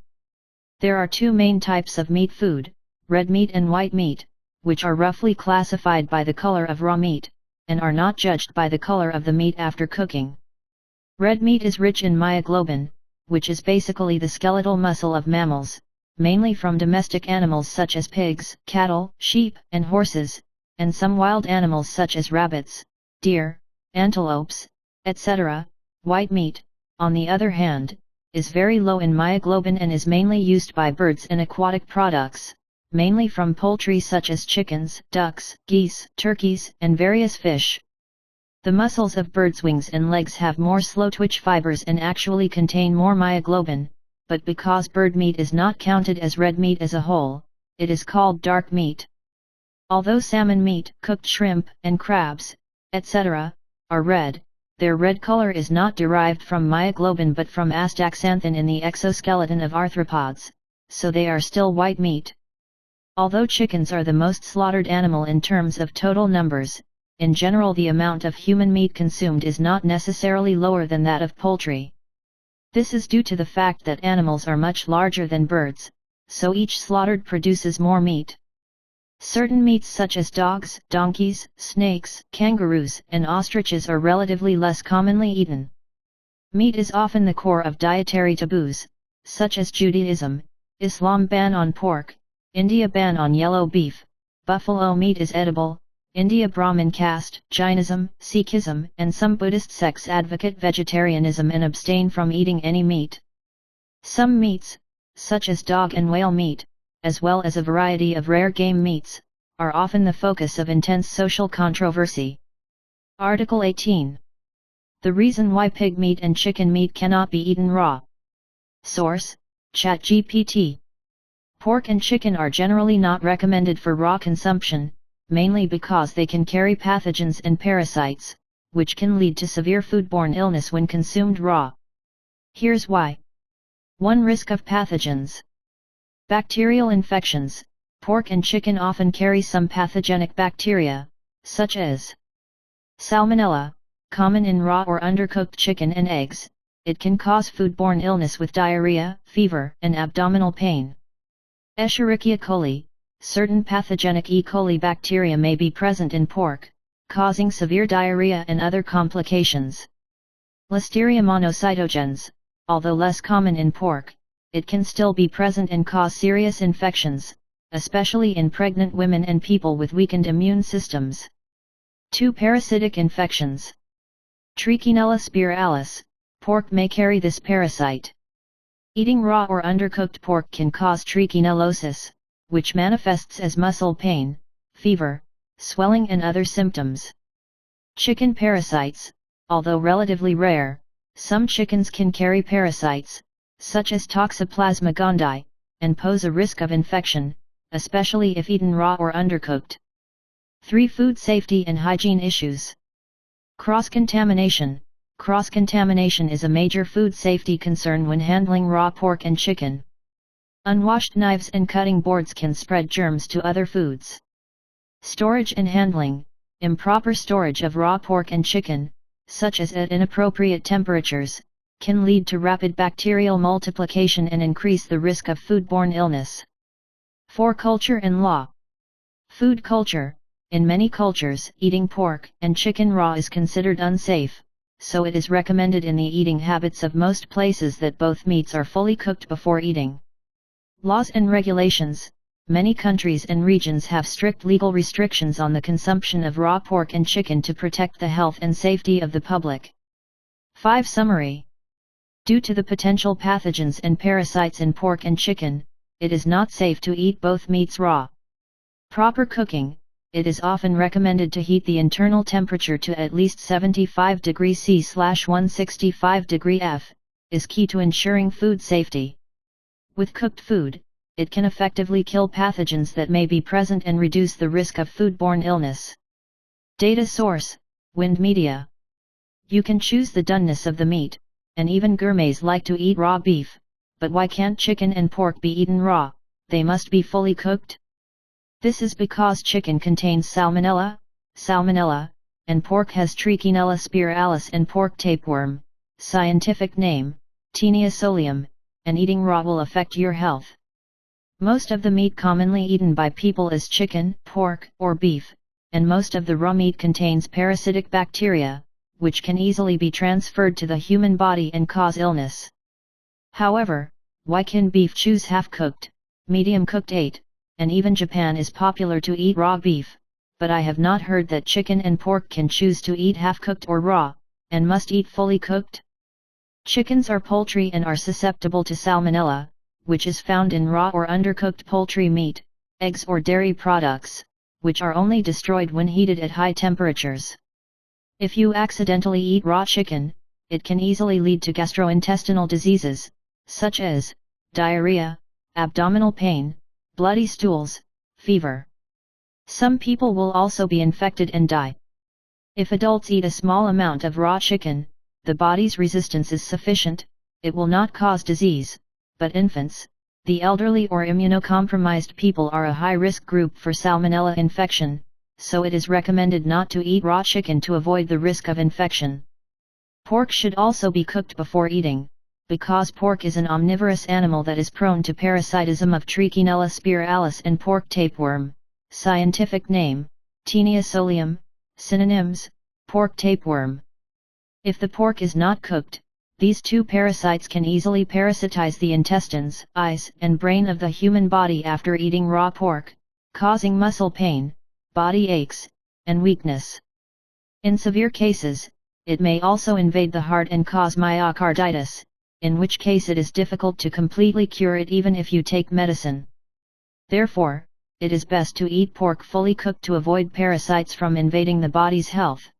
[SPEAKER 1] There are two main types of meat food, red meat and white meat, which are roughly classified by the color of raw meat, and are not judged by the color of the meat after cooking. Red meat is rich in myoglobin, which is basically the skeletal muscle of mammals, mainly from domestic animals such as pigs, cattle, sheep, and horses, and some wild animals such as rabbits, deer, antelopes, etc. White meat, on the other hand, is very low in myoglobin and is mainly used by birds and aquatic products, mainly from poultry such as chickens, ducks, geese, turkeys, and various fish. The muscles of birds' wings and legs have more slow-twitch fibers and actually contain more myoglobin, but because bird meat is not counted as red meat as a whole, it is called dark meat. Although salmon meat, cooked shrimp, and crabs, etc., are red, their red color is not derived from myoglobin but from astaxanthin in the exoskeleton of arthropods, so they are still white meat. Although chickens are the most slaughtered animal in terms of total numbers, in general the amount of human meat consumed is not necessarily lower than that of poultry. This is due to the fact that animals are much larger than birds, so each slaughtered produces more meat. Certain meats such as dogs, donkeys, snakes, kangaroos, and ostriches are relatively less commonly eaten. Meat is often the core of dietary taboos, such as Judaism, Islam ban on pork, India ban on yellow beef, buffalo meat is edible, India Brahmin caste, Jainism, Sikhism, and some Buddhist sects advocate vegetarianism and abstain from eating any meat. Some meats, such as dog and whale meat, as well as a variety of rare game meats, are often the focus of intense social controversy. Article 18. The reason why pig meat and chicken meat cannot be eaten raw. Source: ChatGPT. Pork and chicken are generally not recommended for raw consumption, mainly because they can carry pathogens and parasites, which can lead to severe foodborne illness when consumed raw. Here's why. 1. Risk of pathogens. Bacterial infections. Pork and chicken often carry some pathogenic bacteria, such as Salmonella, common in raw or undercooked chicken and eggs. It can cause foodborne illness with diarrhea, fever, and abdominal pain. Escherichia coli. Certain pathogenic E. coli bacteria may be present in pork, causing severe diarrhea and other complications. Listeria monocytogenes. Although less common in pork, it can still be present and cause serious infections, especially in pregnant women and people with weakened immune systems. 2. Parasitic infections. Trichinella spiralis. Pork may carry this parasite. Eating raw or undercooked pork can cause trichinellosis, which manifests as muscle pain, fever, swelling and other symptoms. Chicken parasites. Although relatively rare, some chickens can carry parasites, such as Toxoplasma gondii, and pose a risk of infection, especially if eaten raw or undercooked. 3. Food safety and hygiene issues. Cross-contamination. Cross-contamination is a major food safety concern when handling raw pork and chicken. Unwashed knives and cutting boards can spread germs to other foods. Storage and handling. Improper storage of raw pork and chicken, such as at inappropriate temperatures, can lead to rapid bacterial multiplication and increase the risk of foodborne illness. 4. Culture and law. Food culture. In many cultures, eating pork and chicken raw is considered unsafe, so it is recommended in the eating habits of most places that both meats are fully cooked before eating. Laws and regulations. Many countries and regions have strict legal restrictions on the consumption of raw pork and chicken to protect the health and safety of the public. 5. Summary. Due to the potential pathogens and parasites in pork and chicken, it is not safe to eat both meats raw. Proper cooking. It is often recommended to heat the internal temperature to at least 75 degrees C/165 degrees F, is key to ensuring food safety. With cooked food, it can effectively kill pathogens that may be present and reduce the risk of foodborne illness. Data source: Wind Media. You can choose the doneness of the meat, and even gourmets like to eat raw beef, but why can't chicken and pork be eaten raw? They must be fully cooked? This is because chicken contains salmonella, and pork has Trichinella spiralis and pork tapeworm, scientific name, Taenia solium, and eating raw will affect your health. Most of the meat commonly eaten by people is chicken, pork, or beef, and most of the raw meat contains parasitic bacteria, which can easily be transferred to the human body and cause illness. However, why can beef choose half-cooked, medium-cooked ate, and even Japan is popular to eat raw beef, but I have not heard that chicken and pork can choose to eat half-cooked or raw, and must eat fully cooked? Chickens are poultry and are susceptible to salmonella, which is found in raw or undercooked poultry meat, eggs or dairy products, which are only destroyed when heated at high temperatures. If you accidentally eat raw chicken, it can easily lead to gastrointestinal diseases, such as diarrhea, abdominal pain, bloody stools, fever. Some people will also be infected and die. If adults eat a small amount of raw chicken, the body's resistance is sufficient, it will not cause disease, but infants, the elderly or immunocompromised people are a high-risk group for salmonella infection, so it is recommended not to eat raw chicken to avoid the risk of infection. Pork should also be cooked before eating, because pork is an omnivorous animal that is prone to parasitism of Trichinella spiralis and pork tapeworm, scientific name, Taenia solium, synonyms, pork tapeworm. If the pork is not cooked, these two parasites can easily parasitize the intestines, eyes, and brain of the human body after eating raw pork, causing muscle pain, body aches, and weakness. In severe cases, it may also invade the heart and cause myocarditis, in which case it is difficult to completely cure it even if you take medicine. Therefore, it is best to eat pork fully cooked to avoid parasites from invading the body's health.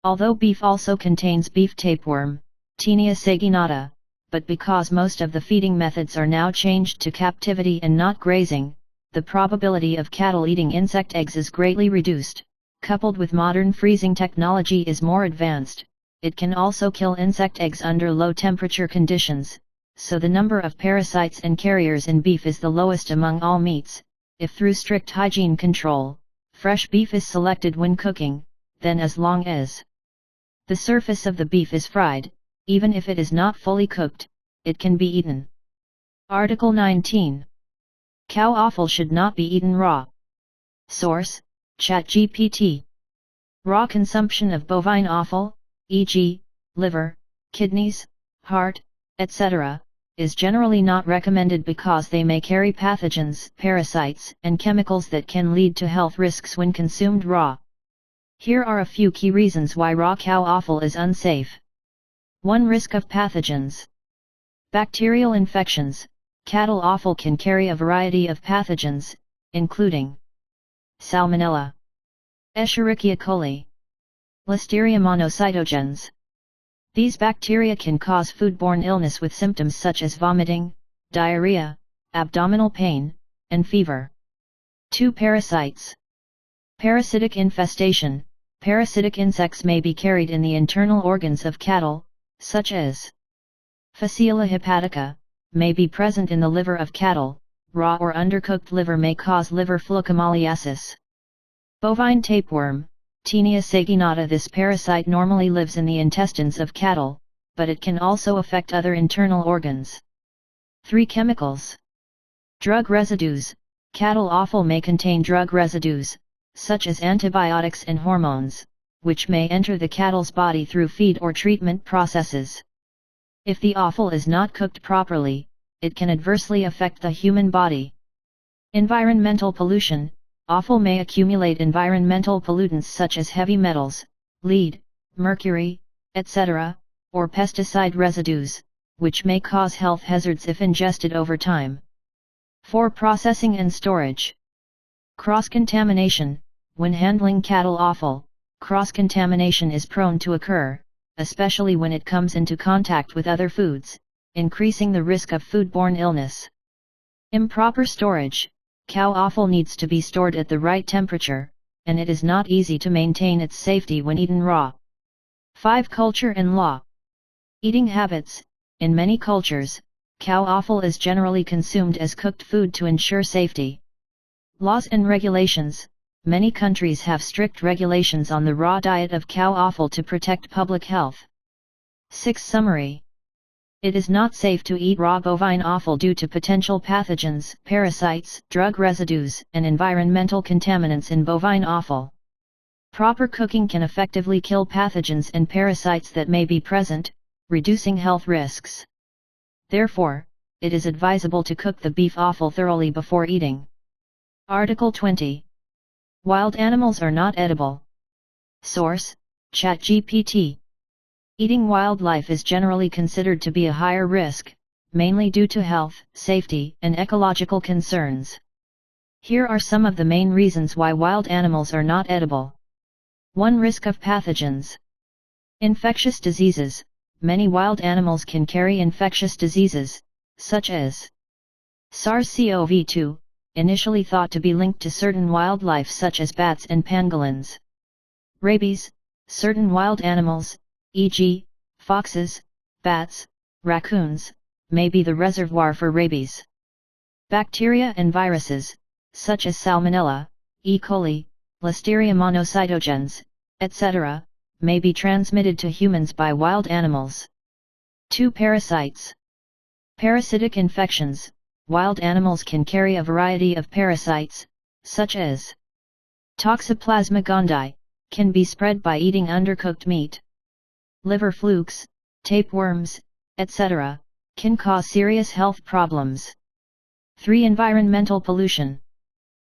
[SPEAKER 1] Although beef also contains beef tapeworm, Taenia saginata, but because most of the feeding methods are now changed to captivity and not grazing, the probability of cattle eating insect eggs is greatly reduced. Coupled with modern freezing technology is more advanced, it can also kill insect eggs under low temperature conditions, so the number of parasites and carriers in beef is the lowest among all meats. If through strict hygiene control, fresh beef is selected when cooking, then as long as the surface of the beef is fried, even if it is not fully cooked, it can be eaten. Article 19. Cow offal should not be eaten raw. Source: ChatGPT. Raw consumption of bovine offal, e.g., liver, kidneys, heart, etc., is generally not recommended because they may carry pathogens, parasites, and chemicals that can lead to health risks when consumed raw. Here are a few key reasons why raw cow offal is unsafe. 1. Risk of pathogens. Bacterial infections. Cattle offal can carry a variety of pathogens, including Salmonella, Escherichia coli, Listeria monocytogenes. These bacteria can cause foodborne illness with symptoms such as vomiting, diarrhea, abdominal pain, and fever. 2. Parasites. Parasitic infestation. Parasitic insects may be carried in the internal organs of cattle, such as Phaseola hepatica, may be present in the liver of cattle. Raw or undercooked liver may cause liver phleochomaliasis. Bovine tapeworm, Taenia saginata. This parasite normally lives in the intestines of cattle, but it can also affect other internal organs. 3. Chemicals. Drug residues. Cattle offal may contain drug residues, such as antibiotics and hormones, which may enter the cattle's body through feed or treatment processes. If the offal is not cooked properly, it can adversely affect the human body. Environmental pollution. Offal may accumulate environmental pollutants such as heavy metals, lead, mercury, etc., or pesticide residues, which may cause health hazards if ingested over time. 4. Processing and storage. Cross-contamination. When handling cattle offal, cross-contamination is prone to occur, especially when it comes into contact with other foods, increasing the risk of foodborne illness. Improper storage. Cow offal needs to be stored at the right temperature, and it is not easy to maintain its safety when eaten raw. 5. Culture and law. Eating habits. In many cultures, cow offal is generally consumed as cooked food to ensure safety. Laws and regulations. Many countries have strict regulations on the raw diet of cow offal to protect public health. 6. Summary. It is not safe to eat raw bovine offal due to potential pathogens, parasites, drug residues, and environmental contaminants in bovine offal. Proper cooking can effectively kill pathogens and parasites that may be present, reducing health risks. Therefore, it is advisable to cook the beef offal thoroughly before eating. Article 20. Wild animals are not edible. Source: ChatGPT. Eating wildlife is generally considered to be a higher risk, mainly due to health, safety, and ecological concerns. Here are some of the main reasons why wild animals are not edible. 1. Risk of pathogens. Infectious diseases. Many wild animals can carry infectious diseases, such as SARS-CoV-2, initially thought to be linked to certain wildlife such as bats and pangolins. Rabies. Certain wild animals, e.g., foxes, bats, raccoons, may be the reservoir for rabies. Bacteria and viruses, such as Salmonella, E. coli, Listeria monocytogenes, etc., may be transmitted to humans by wild animals. 2. Parasites. Parasitic infections. Wild animals can carry a variety of parasites, such as Toxoplasma gondii, can be spread by eating undercooked meat. Liver flukes, tapeworms, etc., can cause serious health problems. 3. Environmental pollution.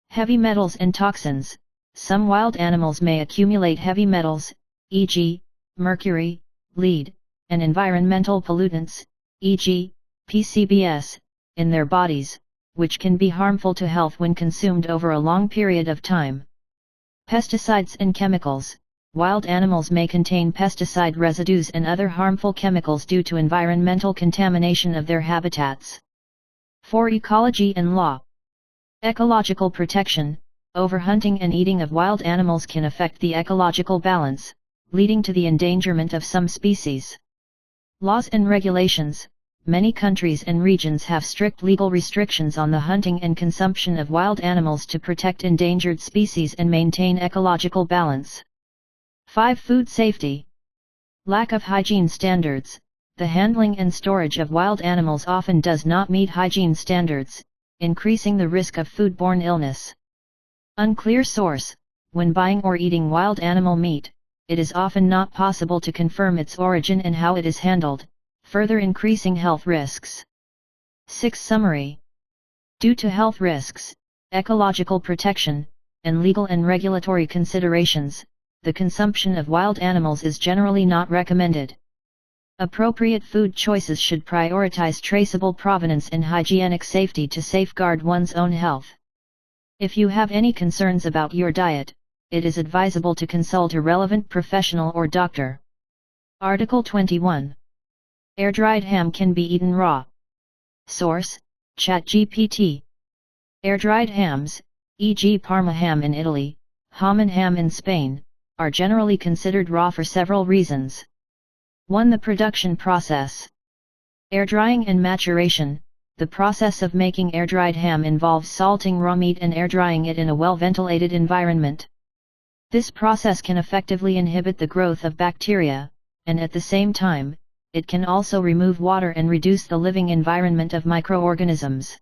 [SPEAKER 1] Heavy metals and toxins. Some wild animals may accumulate heavy metals, e.g., mercury, lead, and environmental pollutants, e.g., PCBs, in their bodies, which can be harmful to health when consumed over a long period of time. Pesticides and chemicals. Wild animals may contain pesticide residues and other harmful chemicals due to environmental contamination of their habitats. 4. Ecology and law. Ecological protection. Overhunting and eating of wild animals can affect the ecological balance, leading to the endangerment of some species. Laws and regulations. Many countries and regions have strict legal restrictions on the hunting and consumption of wild animals to protect endangered species and maintain ecological balance. 5. Food safety. Lack of hygiene standards. The handling and storage of wild animals often does not meet hygiene standards, increasing the risk of foodborne illness. Unclear source. When buying or eating wild animal meat, it is often not possible to confirm its origin and how it is handled, further increasing health risks. 6. Summary. Due to health risks, ecological protection, and legal and regulatory considerations, the consumption of wild animals is generally not recommended. Appropriate food choices should prioritize traceable provenance and hygienic safety to safeguard one's own health. If you have any concerns about your diet, it is advisable to consult a relevant professional or doctor. Article 21. Air-dried ham can be eaten raw. Source: ChatGPT. Air-dried hams, e.g. Parma ham in Italy, Haman ham in Spain, are generally considered raw for several reasons. 1. The production process. Air drying and maturation. The process of making air-dried ham involves salting raw meat and air-drying it in a well-ventilated environment. This process can effectively inhibit the growth of bacteria, and at the same time, it can also remove water and reduce the living environment of microorganisms.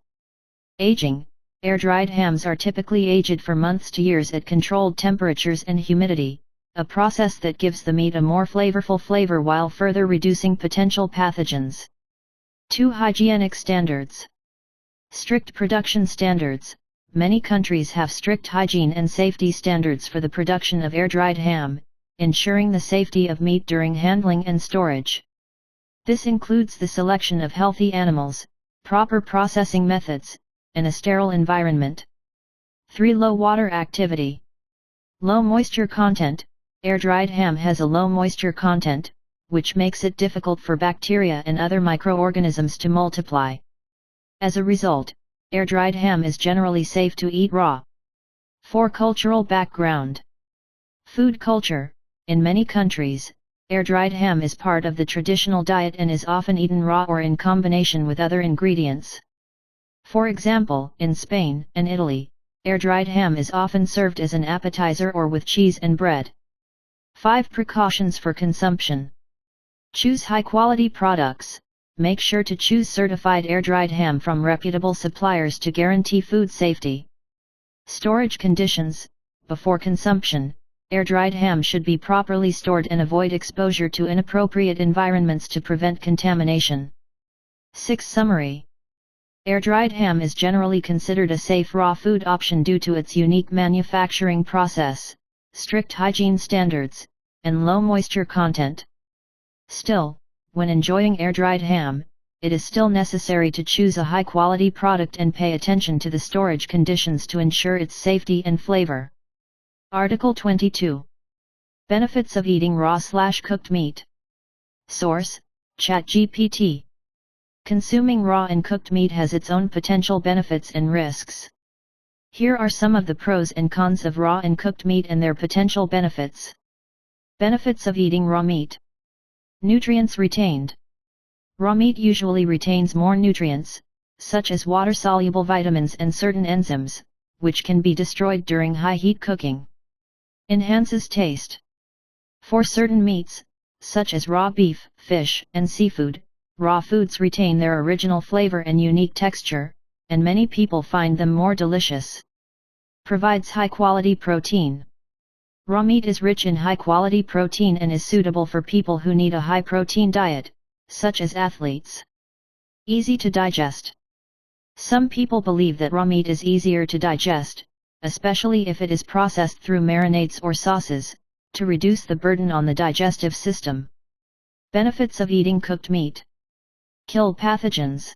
[SPEAKER 1] Aging. Air-dried hams are typically aged for months to years at controlled temperatures and humidity, a process that gives the meat a more flavorful flavor while further reducing potential pathogens. 2. Hygienic standards. Strict production standards. Many countries have strict hygiene and safety standards for the production of air-dried ham, ensuring the safety of meat during handling and storage. This includes the selection of healthy animals, proper processing methods, and a sterile environment. 3. Low water activity. Low moisture content. Air-dried ham has a low moisture content, which makes it difficult for bacteria and other microorganisms to multiply. As a result, air-dried ham is generally safe to eat raw. 4. Cultural background. Food culture. In many countries, Air-dried ham is part of the traditional diet and is often eaten raw or in combination with other ingredients. For example, in Spain and Italy, air-dried ham is often served as an appetizer or with cheese and bread. 5 Precautions for consumption. Choose high-quality products. Make sure to choose certified air-dried ham from reputable suppliers to guarantee food safety. Storage conditions. Before consumption, air-dried ham should be properly stored and avoid exposure to inappropriate environments to prevent contamination. 6 Summary. Air-dried ham is generally considered a safe raw food option due to its unique manufacturing process, strict hygiene standards, and low moisture content. Still, when enjoying air-dried ham, it is still necessary to choose a high-quality product and pay attention to the storage conditions to ensure its safety and flavor. Article 22. Benefits of eating raw/cooked meat. Source: ChatGPT. Consuming raw and cooked meat has its own potential benefits and risks. Here are some of the pros and cons of raw and cooked meat and their potential benefits. Benefits of eating raw meat. Nutrients retained. Raw meat usually retains more nutrients, such as water-soluble vitamins and certain enzymes, which can be destroyed during high-heat cooking. Enhances taste. For certain meats, such as raw beef, fish, and seafood, raw foods retain their original flavor and unique texture, and many people find them more delicious. Provides high-quality protein. Raw meat is rich in high-quality protein and is suitable for people who need a high-protein diet, such as athletes. Easy to digest. Some people believe that raw meat is easier to digest, especially if it is processed through marinades or sauces, to reduce the burden on the digestive system. Benefits of eating cooked meat. Kill pathogens.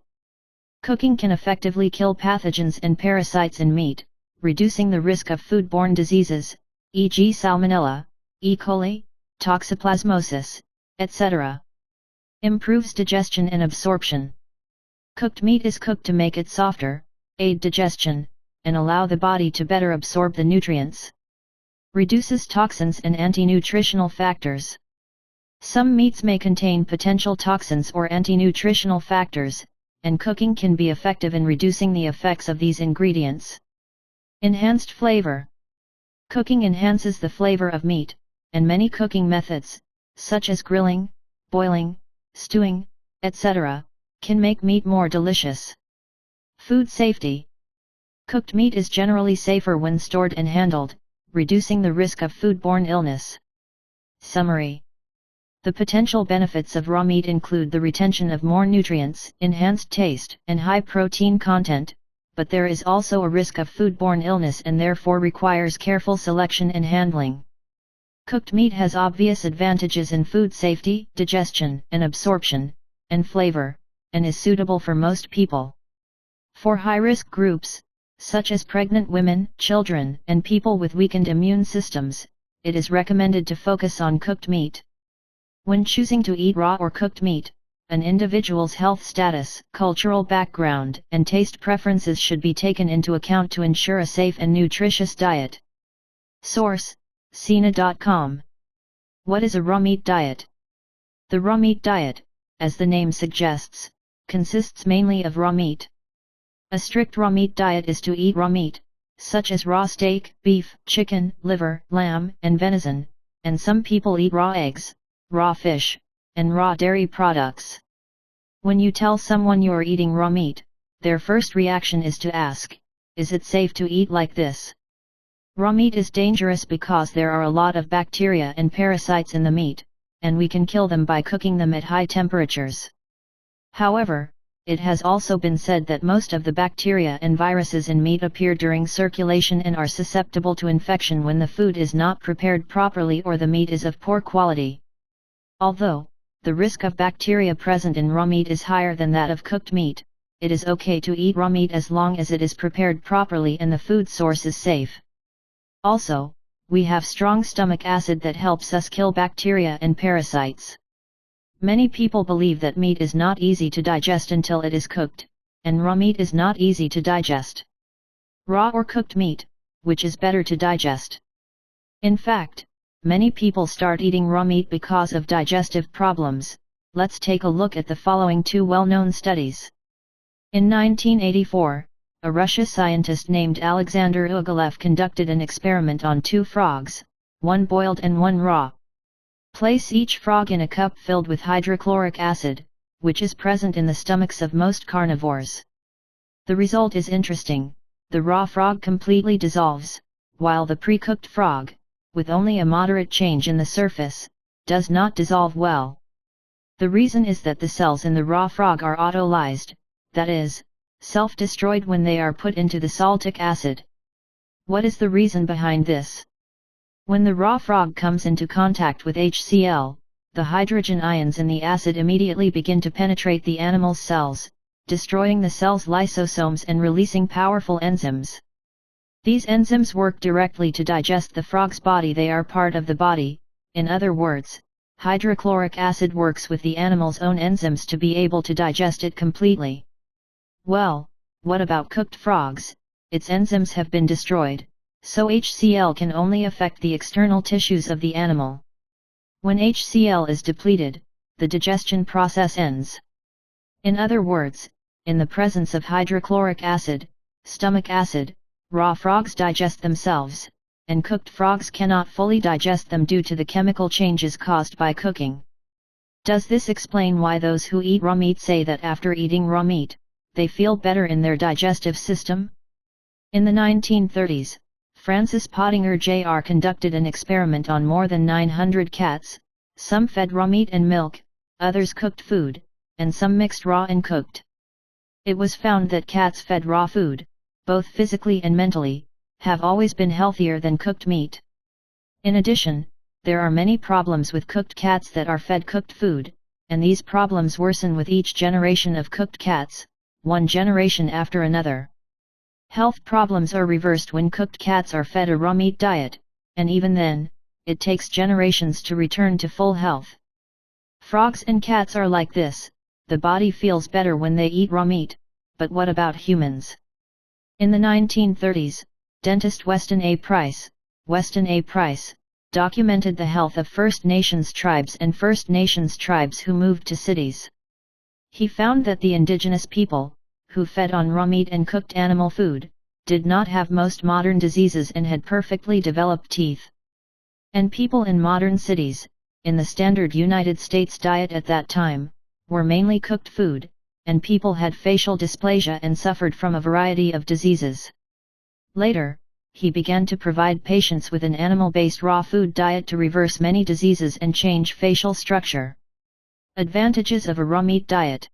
[SPEAKER 1] Cooking can effectively kill pathogens and parasites in meat, reducing the risk of foodborne diseases, e.g. Salmonella, E. coli, Toxoplasmosis, etc. Improves digestion and absorption. Cooked meat is cooked to make it softer, aid digestion, and allow the body to better absorb the nutrients. Reduces toxins and anti-nutritional factors. Some meats may contain potential toxins or anti-nutritional factors, and cooking can be effective in reducing the effects of these ingredients. Enhanced flavor. Cooking enhances the flavor of meat, and many cooking methods, such as grilling, boiling, stewing, etc., can make meat more delicious. Food safety. Cooked meat is generally safer when stored and handled, reducing the risk of foodborne illness. Summary. The potential benefits of raw meat include the retention of more nutrients, enhanced taste, and high protein content, but there is also a risk of foodborne illness and therefore requires careful selection and handling. Cooked meat has obvious advantages in food safety, digestion and absorption, and flavor, and is suitable for most people. For high-risk groups, such as pregnant women, children, and people with weakened immune systems, it is recommended to focus on cooked meat. When choosing to eat raw or cooked meat, an individual's health status, cultural background, and taste preferences should be taken into account to ensure a safe and nutritious diet. Source: Cena.com. What is a raw meat diet? The raw meat diet, as the name suggests, consists mainly of raw meat. A strict raw meat diet is to eat raw meat, such as raw steak, beef, chicken, liver, lamb, and venison, and some people eat raw eggs, raw fish, and raw dairy products. When you tell someone you're eating raw meat, their first reaction is to ask, is it safe to eat like this? Raw meat is dangerous because there are a lot of bacteria and parasites in the meat, and we can kill them by cooking them at high temperatures. However, it has also been said that most of the bacteria and viruses in meat appear during circulation and are susceptible to infection when the food is not prepared properly or the meat is of poor quality. Although the risk of bacteria present in raw meat is higher than that of cooked meat, it is okay to eat raw meat as long as it is prepared properly and the food source is safe. Also, we have strong stomach acid that helps us kill bacteria and parasites. Many people believe that meat is not easy to digest until it is cooked, and raw meat is not easy to digest. Raw or cooked meat, which is better to digest? In fact, Many people start eating raw meat because of digestive problems. Let's take a look at the following two well-known studies. In 1984, a Russian scientist named Alexander Ugalev conducted an experiment on two frogs, one boiled and one raw. Place each frog in a cup filled with hydrochloric acid, which is present in the stomachs of most carnivores. The result is interesting. The raw frog completely dissolves, while the pre-cooked frog, with only a moderate change in the surface, does not dissolve well. The reason is that the cells in the raw frog are autolyzed, that is, self-destroyed when they are put into the saltic acid. What is the reason behind this? When the raw frog comes into contact with HCl, the hydrogen ions in the acid immediately begin to penetrate the animal's cells, destroying the cell's lysosomes and releasing powerful enzymes. These enzymes work directly to digest the frog's body. They are part of the body. In other words, hydrochloric acid works with the animal's own enzymes to be able to digest it completely. Well, what about cooked frogs? Its enzymes have been destroyed, so HCl can only affect the external tissues of the animal. When HCl is depleted, the digestion process ends. In other words, in the presence of hydrochloric acid, stomach acid, raw frogs digest themselves, and cooked frogs cannot fully digest them due to the chemical changes caused by cooking. Does this explain why those who eat raw meat say that after eating raw meat, they feel better in their digestive system? In the 1930s, Francis Pottinger Jr. conducted an experiment on more than 900 cats. Some fed raw meat and milk, others cooked food, and some mixed raw and cooked. It was found that cats fed raw food, both physically and mentally, have always been healthier than cooked meat. In addition, there are many problems with cooked cats that are fed cooked food, and these problems worsen with each generation of cooked cats, one generation after another. Health problems are reversed when cooked cats are fed a raw meat diet, and even then, it takes generations to return to full health. Frogs and cats are like this. The body feels better when they eat raw meat, but what about humans? In the 1930s, dentist Weston A. Price documented the health of First Nations tribes and First Nations tribes who moved to cities. He found that the indigenous people, who fed on raw meat and cooked animal food, did not have most modern diseases and had perfectly developed teeth. And people in modern cities, in the standard United States diet at that time, were mainly cooked food, and people had facial dysplasia and suffered from a variety of diseases. Later, he began to provide patients with an animal-based raw food diet to reverse many diseases and change facial structure. Advantages of a raw meat diet.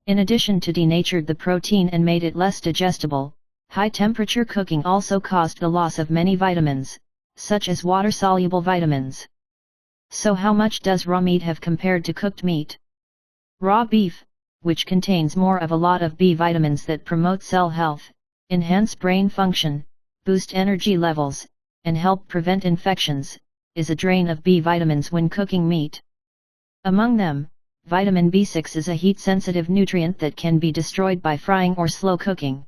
[SPEAKER 1] In addition to denatured the protein and made it less digestible, high-temperature cooking also caused the loss of many vitamins, such as water-soluble vitamins. So how much does raw meat have compared to cooked meat? Raw beef, which contains more of a lot of B vitamins that promote cell health, enhance brain function, boost energy levels, and help prevent infections, is a drain of B vitamins when cooking meat. Among them, vitamin B6 is a heat-sensitive nutrient that can be destroyed by frying or slow cooking.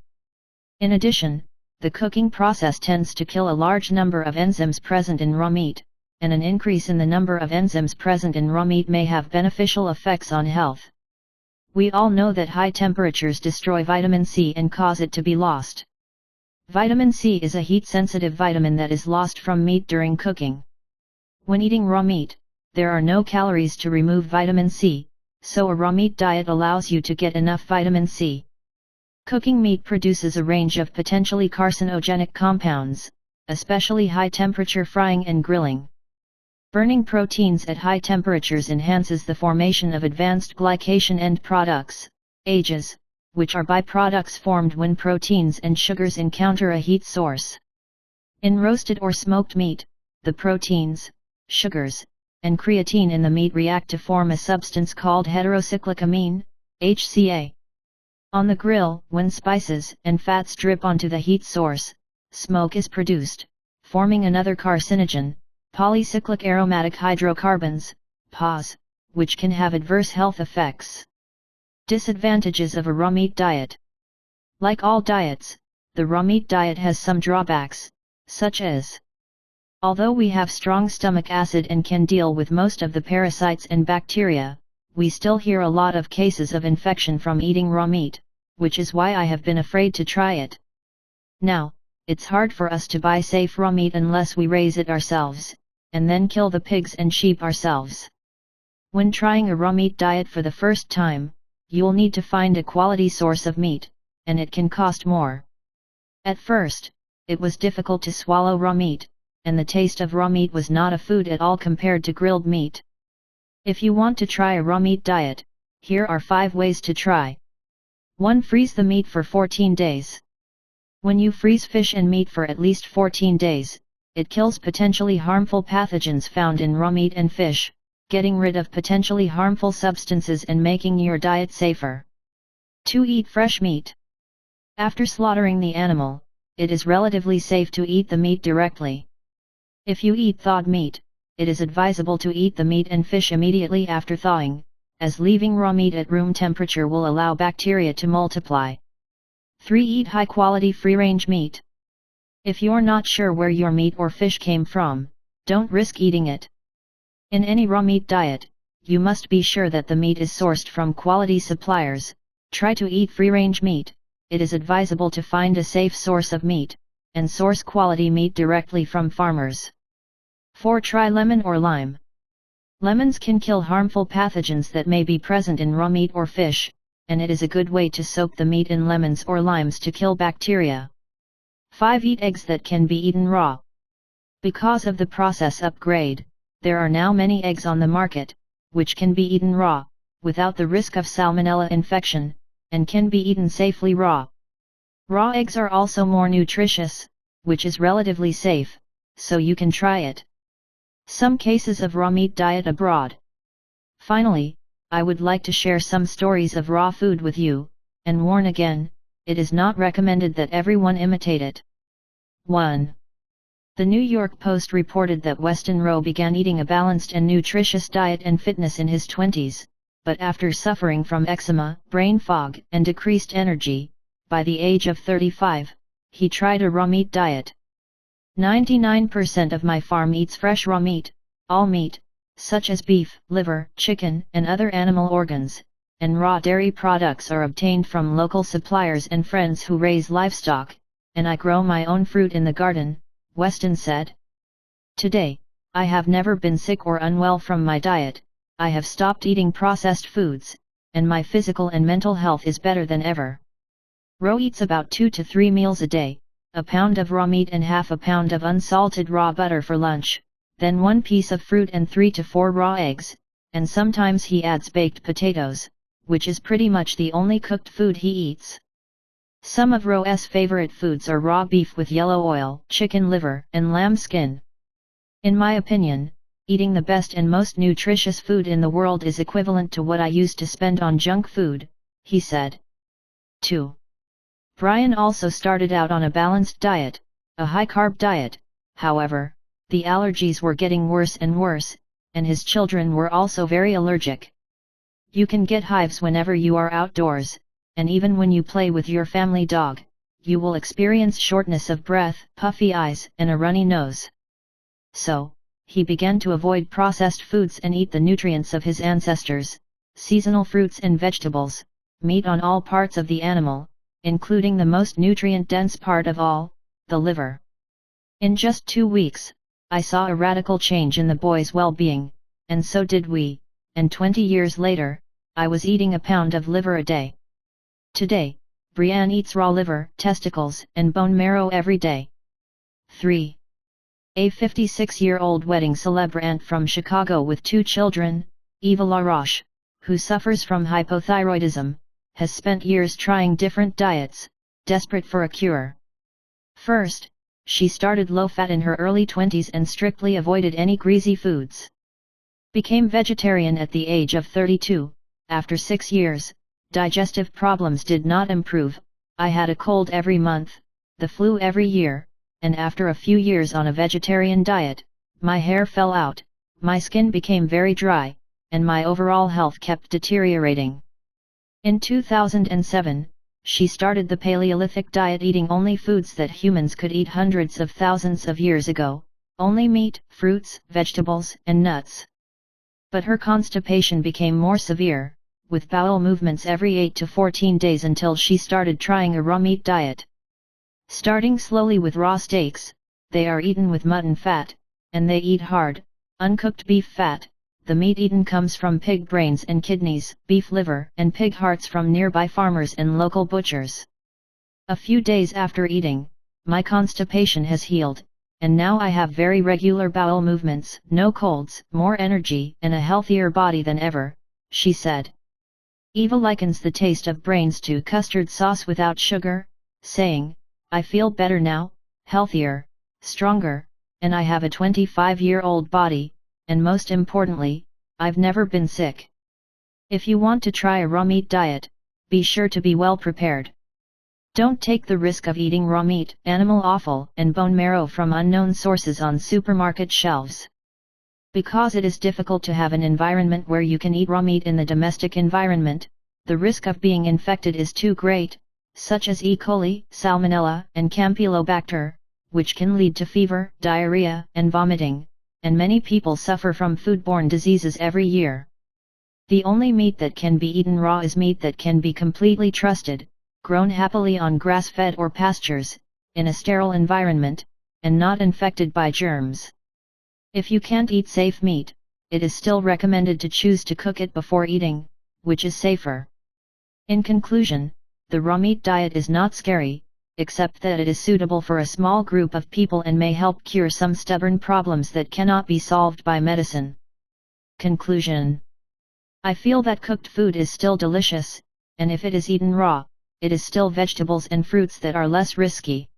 [SPEAKER 1] In addition, the cooking process tends to kill a large number of enzymes present in raw meat, and an increase in the number of enzymes present in raw meat may have beneficial effects on health. We all know that high temperatures destroy vitamin C and cause it to be lost. Vitamin C is a heat-sensitive vitamin that is lost from meat during cooking. When eating raw meat, there are no calories to remove vitamin C, so a raw meat diet allows you to get enough vitamin C. Cooking meat produces a range of potentially carcinogenic compounds, especially high-temperature frying and grilling. Burning proteins at high temperatures enhances the formation of advanced glycation end products, AGEs, which are byproducts formed when proteins and sugars encounter a heat source. In roasted or smoked meat, the proteins, sugars, and creatine in the meat react to form a substance called heterocyclic amine, HCA. On the grill, when spices and fats drip onto the heat source, smoke is produced, forming another carcinogen, polycyclic aromatic hydrocarbons, PAHs, which can have adverse health effects. Disadvantages of a raw meat diet. Like all diets, the raw meat diet has some drawbacks, such as Although we have strong stomach acid and can deal with most of the parasites and bacteria, we still hear a lot of cases of infection from eating raw meat, which is why I have been afraid to try it. Now, it's hard for us to buy safe raw meat unless we raise it ourselves, and then kill the pigs and sheep ourselves. When trying a raw meat diet for the first time, you'll need to find a quality source of meat, and it can cost more. At first, it was difficult to swallow raw meat, and the taste of raw meat was not a food at all compared to grilled meat. If you want to try a raw meat diet, here are 5 ways to try. 1. Freeze the meat for 14 days. When you freeze fish and meat for at least 14 days, it kills potentially harmful pathogens found in raw meat and fish, getting rid of potentially harmful substances and making your diet safer. 2. Eat fresh meat. After slaughtering the animal, it is relatively safe to eat the meat directly. If you eat thawed meat, it is advisable to eat the meat and fish immediately after thawing, as leaving raw meat at room temperature will allow bacteria to multiply. 3. Eat high-quality free-range meat. If you're not sure where your meat or fish came from, don't risk eating it. In any raw meat diet, you must be sure that the meat is sourced from quality suppliers. Try to eat free-range meat. It is advisable to find a safe source of meat, and source quality meat directly from farmers. 4. Try lemon or lime. Lemons can kill harmful pathogens that may be present in raw meat or fish, and it is a good way to soak the meat in lemons or limes to kill bacteria. 5. Eat eggs that can be eaten raw. Because of the process upgrade, there are now many eggs on the market, which can be eaten raw, without the risk of salmonella infection, and can be eaten safely raw. Raw eggs are also more nutritious, which is relatively safe, so you can try it. Some cases of raw meat diet abroad. Finally, I would like to share some stories of raw food with you, and warn again, it is not recommended that everyone imitate it. 1. The New York Post reported that Weston Rowe began eating a balanced and nutritious diet and fitness in his 20s, but after suffering from eczema, brain fog, and decreased energy, by the age of 35, he tried a raw meat diet. 99% of my farm eats fresh raw meat, all meat, such as beef, liver, chicken, and other animal organs, and raw dairy products are obtained from local suppliers and friends who raise livestock, and I grow my own fruit in the garden, Weston said. Today, I have never been sick or unwell from my diet. I have stopped eating processed foods, and my physical and mental health is better than ever. Rowe eats about 2 to 3 meals a day, a pound of raw meat and half a pound of unsalted raw butter for lunch, then 1 piece of fruit and 3 to 4 raw eggs, and sometimes he adds baked potatoes, which is pretty much the only cooked food he eats. Some of Rowe's favorite foods are raw beef with yellow oil, chicken liver, and lamb skin. In my opinion, eating the best and most nutritious food in the world is equivalent to what I used to spend on junk food, he said. 2. Brian also started out on a balanced diet, a high-carb diet. However, the allergies were getting worse and worse, and his children were also very allergic. You can get hives whenever you are outdoors, and even when you play with your family dog, you will experience shortness of breath, puffy eyes, and a runny nose. So, he began to avoid processed foods and eat the nutrients of his ancestors, seasonal fruits and vegetables, meat on all parts of the animal, including the most nutrient-dense part of all, the liver. In just 2 weeks, I saw a radical change in the boy's well-being, and so did we, and 20 years later, I was eating a pound of liver a day. Today, Brian eats raw liver, testicles, and bone marrow every day. 3. A 56-year-old wedding celebrant from Chicago with 2 children, Eva LaRoche, who suffers from hypothyroidism, has spent years trying different diets, desperate for a cure. First, she started low-fat in her early 20s and strictly avoided any greasy foods. Became vegetarian at the age of 32, after 6 years, digestive problems did not improve, I had a cold every month, the flu every year, and after a few years on a vegetarian diet, my hair fell out, my skin became very dry, and my overall health kept deteriorating. In 2007, she started the Paleolithic diet, eating only foods that humans could eat hundreds of thousands of years ago, only meat, fruits, vegetables, and nuts. But her constipation became more severe, with bowel movements every 8 to 14 days until she started trying a raw meat diet. Starting slowly with raw steaks, they are eaten with mutton fat, and they eat hard, uncooked beef fat. The meat eaten comes from pig brains and kidneys, beef liver and pig hearts from nearby farmers and local butchers. A few days after eating, my constipation has healed, and now I have very regular bowel movements, no colds, more energy and a healthier body than ever, she said. Eva likens the taste of brains to custard sauce without sugar, saying, "I feel better now, healthier, stronger, and I have a 25-year-old body, and most importantly, I've never been sick." If you want to try a raw meat diet, be sure to be well prepared. Don't take the risk of eating raw meat, animal offal and bone marrow from unknown sources on supermarket shelves. Because it is difficult to have an environment where you can eat raw meat in the domestic environment, the risk of being infected is too great, such as E. coli, Salmonella, and Campylobacter, which can lead to fever, diarrhea, and vomiting, and many people suffer from foodborne diseases every year. The only meat that can be eaten raw is meat that can be completely trusted, grown happily on grass-fed or pastures, in a sterile environment, and not infected by germs. If you can't eat safe meat, it is still recommended to choose to cook it before eating, which is safer. In conclusion, the raw meat diet is not scary, except that it is suitable for a small group of people and may help cure some stubborn problems that cannot be solved by medicine. Conclusion: I feel that cooked food is still delicious, and if it is eaten raw, it is still vegetables and fruits that are less risky.